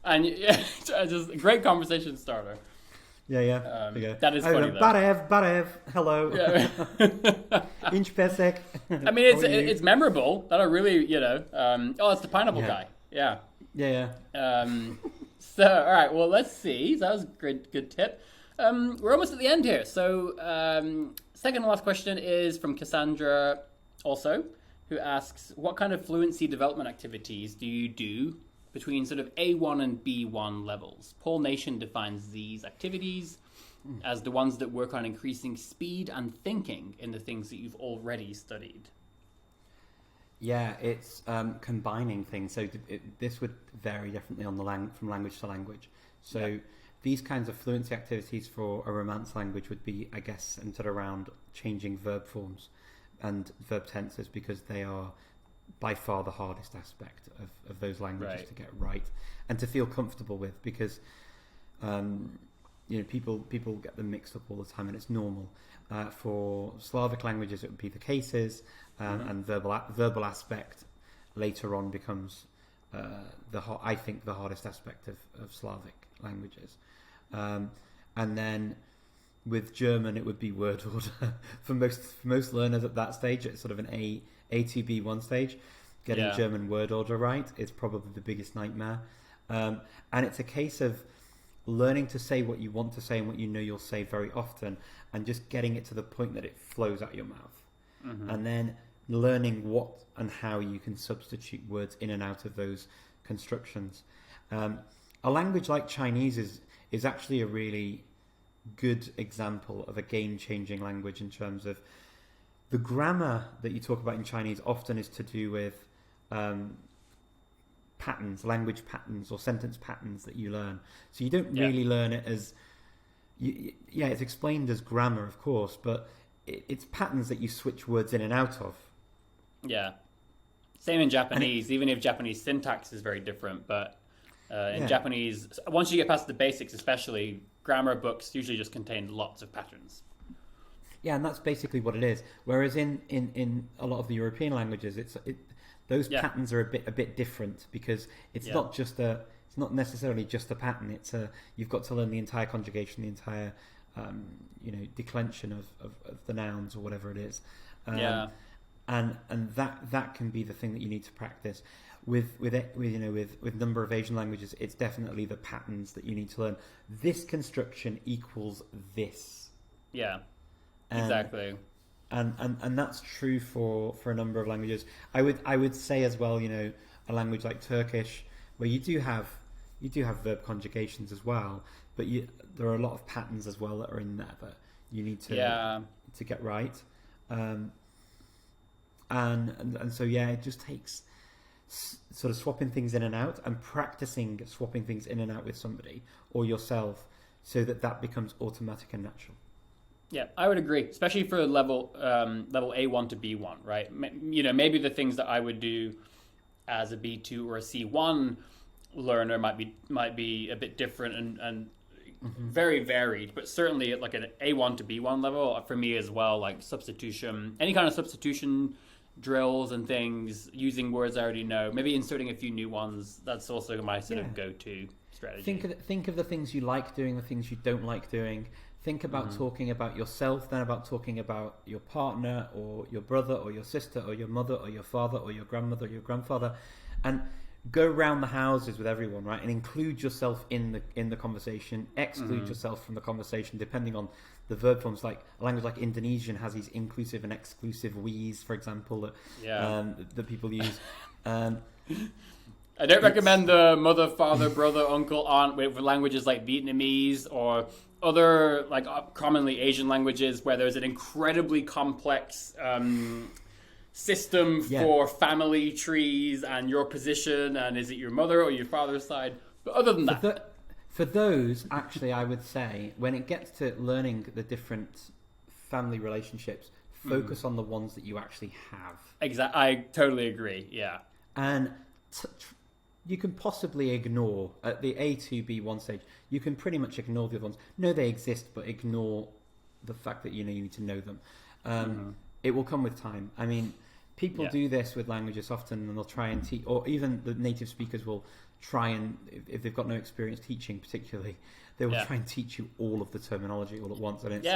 And yeah, just a great conversation starter. Yeah. That is funny. Barev, hello. Yeah. Inch pesek. I mean, it's memorable. That'll really, you know. Oh, it's the pineapple guy. Yeah. So, all right. Well, let's see. That was a good tip. We're almost at the end here. So, second and last question is from Cassandra, also, who asks, "What kind of fluency development activities do you do between sort of A1 and B1 levels?" Paul Nation defines these activities as the ones that work on increasing speed and thinking in the things that you've already studied. Yeah, it's combining things. So this would vary differently on from language to language. So these kinds of fluency activities for a Romance language would be, I guess, centered around changing verb forms and verb tenses, because they are by far the hardest aspect of those languages to get right and to feel comfortable with, because you know, people get them mixed up all the time, and it's normal. For Slavic languages, it would be the cases, and verbal aspect later on becomes I think the hardest aspect of Slavic languages, and then with German it would be word order for most learners at that stage. It's sort of an A2B1 stage. Getting German word order right is probably the biggest nightmare, and it's a case of learning to say what you want to say and what you know you'll say very often, and just getting it to the point that it flows out your mouth, and then learning what and how you can substitute words in and out of those constructions. A language like Chinese is actually a really good example of a game-changing language in terms of the grammar that you talk about in Chinese often is to do with patterns, language patterns or sentence patterns that you learn. So you don't really learn it as... it's explained as grammar, of course, but it's patterns that you switch words in and out of. Yeah. Same in Japanese, even if Japanese syntax is very different, but in Japanese, once you get past the basics especially, grammar books usually just contain lots of patterns. Yeah, and that's basically what it is. Whereas in a lot of the European languages, those patterns are a bit different, because it's not necessarily just a pattern. You've got to learn the entire conjugation, the entire declension of the nouns or whatever it is. And that can be the thing that you need to practice. With number of Asian languages, it's definitely the patterns that you need to learn. This construction equals this. Yeah, exactly. And that's true for a number of languages. I would say as well, a language like Turkish, where you do have verb conjugations as well, but there are a lot of patterns as well that are in there that you need to get right. And so it just takes sort of swapping things in and out and practicing swapping things in and out with somebody or yourself, so that becomes automatic and natural. Yeah, I would agree, especially for level A1 to B1, right? Maybe the things that I would do as a B2 or a C1 learner might be a bit different and very varied, but certainly at like an A1 to B1 level for me as well, like substitution, any kind of substitution drills and things, using words I already know, maybe inserting a few new ones. That's also my sort of go-to strategy. Think of the things you like doing, the things you don't like doing. Think about talking about yourself, then about talking about your partner or your brother or your sister or your mother or your father or your grandmother or your grandfather, and go around the houses with everyone, right? And include yourself in the conversation, exclude yourself from the conversation, depending on the verb forms. Like a language like Indonesian has these inclusive and exclusive we's, for example, that people use. I don't recommend the mother, father, brother, uncle, aunt with languages like Vietnamese or other like commonly Asian languages where there's an incredibly complex system for family trees and your position and is it your mother or your father's side. But other than that, for those, actually, I would say when it gets to learning the different family relationships, focus on the ones that you actually have. Exactly, I totally agree. Yeah, and you can possibly ignore at the A2 B1 stage. You can pretty much ignore the other ones. No, they exist, but ignore the fact that you need to know them. It will come with time. I mean, people do this with languages often, and they'll try and teach, or even the native speakers will try and, if they've got no experience teaching, particularly, they will try and teach you all of the terminology all at once. And it's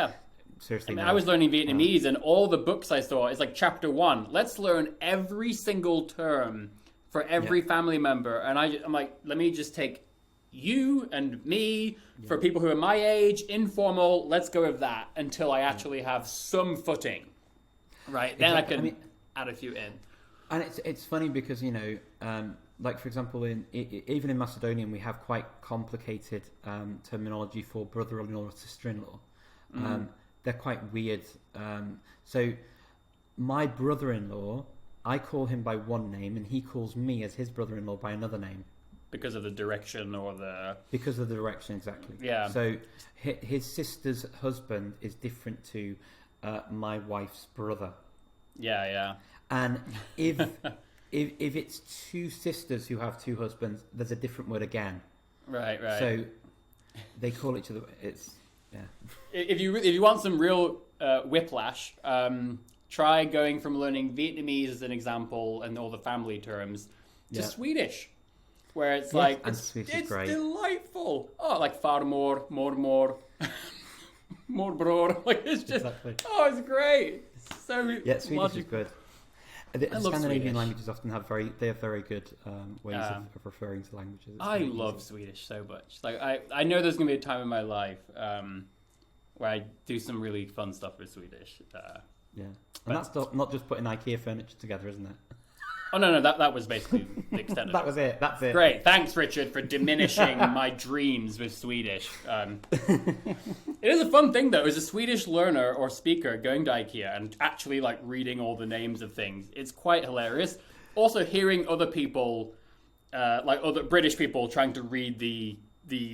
seriously. I was learning Vietnamese, and all the books I saw is like chapter 1. Let's learn every single term for every family member, and I'm like, let me just take you and me for people who are my age, informal. Let's go with that until I actually have some footing, right? Then I can add a few in. And it's funny because like for example, even in Macedonian, we have quite complicated terminology for brother-in-law or sister-in-law. They're quite weird. So my brother-in-law, I call him by one name, and he calls me as his brother-in-law by another name. Because of the direction or the... Because of the direction, exactly. Yeah. So his sister's husband is different to my wife's brother. Yeah. And if it's two sisters who have two husbands, there's a different word again. Right. So they call each other... If you want some real whiplash... try going from learning Vietnamese as an example and all the family terms to Swedish, where it's like it's delightful. Oh, like farmor, mormor, morbror. Like it's just it's great. It's so Swedish is good. The Scandinavian languages often have very good ways of referring to languages. I love Swedish so much. Like I know there's gonna be a time in my life where I do some really fun stuff with Swedish. And that's not just putting IKEA furniture together, isn't it? Oh, no, that was basically the extent of it. That was it, that's it. Great, thanks, Richard, for diminishing my dreams with Swedish. It is a fun thing, though, as a Swedish learner or speaker going to IKEA and actually, like, reading all the names of things. It's quite hilarious. Also, hearing other people, like other British people trying to read the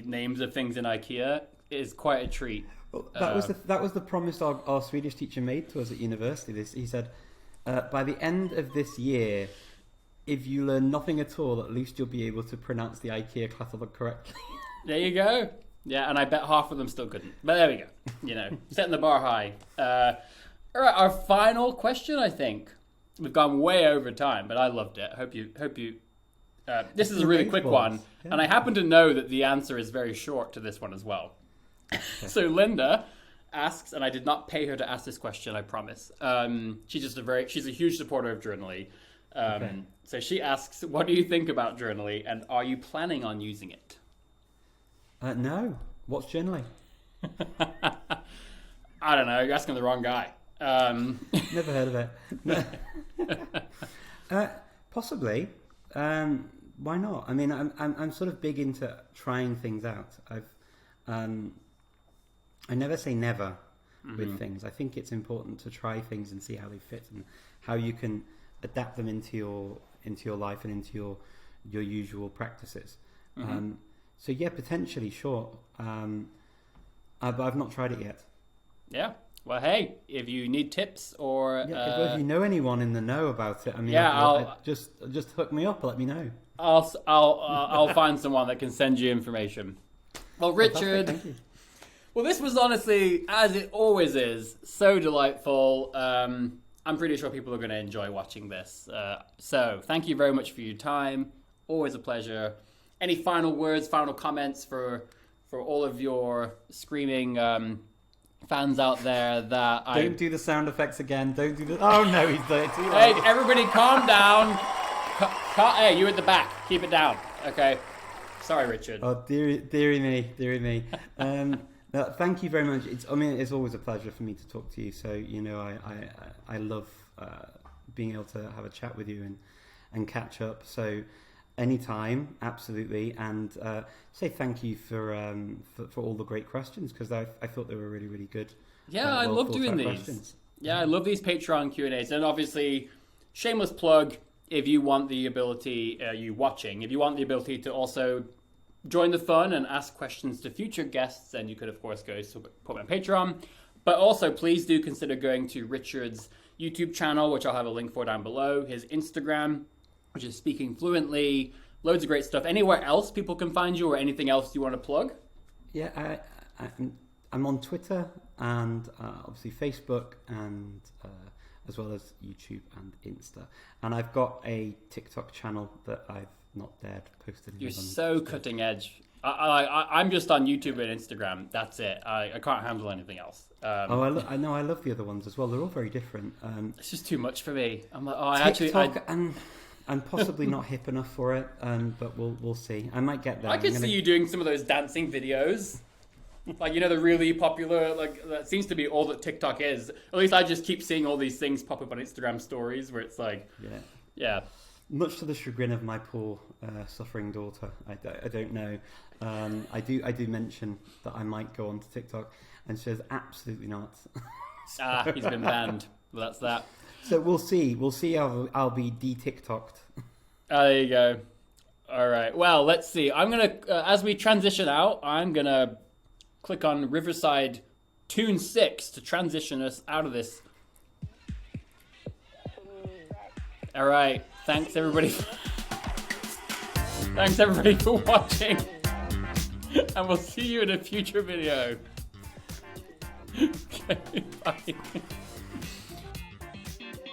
names of things in IKEA is quite a treat. Well, that was the promise our Swedish teacher made to us at university. He said, by the end of this year, if you learn nothing at all, at least you'll be able to pronounce the IKEA catalogue correctly. There you go. Yeah, and I bet half of them still couldn't. But there we go. Setting the bar high. All right, our final question, I think. We've gone way over time, but I loved it. Hope you. This is a really quick one, and I happen to know that the answer is very short to this one as well. So Linda asks, and I did not pay her to ask this question, I promise. She's a huge supporter of Journaly. So she asks, what do you think about Journaly, and are you planning on using it? No. What's Journaly? I don't know. You're asking the wrong guy. Never heard of it. Possibly. Why not? I mean, I'm sort of big into trying things out. I never say never with things. I think it's important to try things and see how they fit and how you can adapt them into your life and into your usual practices. So yeah, potentially, sure. But I've not tried it yet. Yeah, Well, hey, if you need tips or if you know anyone in the know about it, I mean, just hook me up. Let me know. I'll find someone that can send you information. Well, Richard, thank you. Well, this was honestly, as it always is, so delightful. I'm pretty sure people are going to enjoy watching this. So thank you very much for your time. Always a pleasure. Any final words, final comments for all of your screaming fans out there that Don't do the sound effects again. Don't do the... Oh, no, he's done it too late. Hey, everybody calm down. Hey, you at the back. Keep it down. Okay. Sorry, Richard. Oh, dearie me. No, thank you very much. It's always a pleasure for me to talk to you. So, I love being able to have a chat with you and catch up. So, anytime, absolutely. And say thank you for all the great questions, because I thought they were really, really good. Yeah, I love doing these. Questions. Yeah, I love these Patreon Q&As. And obviously, shameless plug, if you want the ability, if you want the ability to also join the fun and ask questions to future guests, then you could, of course, go support my Patreon. But also, please do consider going to Richard's YouTube channel, which I'll have a link for down below, his Instagram, which is Speaking Fluently, loads of great stuff. Anywhere else people can find you or anything else you want to plug? Yeah, I'm on Twitter and obviously Facebook and as well as YouTube and Insta. And I've got a TikTok channel that I've not dared post anything. You're so cutting edge. I'm just on YouTube and Instagram. That's it. I can't handle anything else. I know. I love the other ones as well. They're all very different. It's just too much for me. I'm like, TikTok, I'm possibly not hip enough for it. But we'll see. I might get there. I could see you doing some of those dancing videos. Like, the really popular, that seems to be all that TikTok is. At least I just keep seeing all these things pop up on Instagram stories where it's like, yeah. Much to the chagrin of my poor suffering daughter, I don't know. I do mention that I might go onto TikTok, and she says absolutely not. He's been banned. Well, that's that. So we'll see. We'll see how I'll be de-TikToked. There you go. All right. Well, let's see. I'm gonna as we transition out, I'm gonna click on Riverside Tune 6 to transition us out of this. All right. Thanks everybody for watching. And we'll see you in a future video. Okay, bye.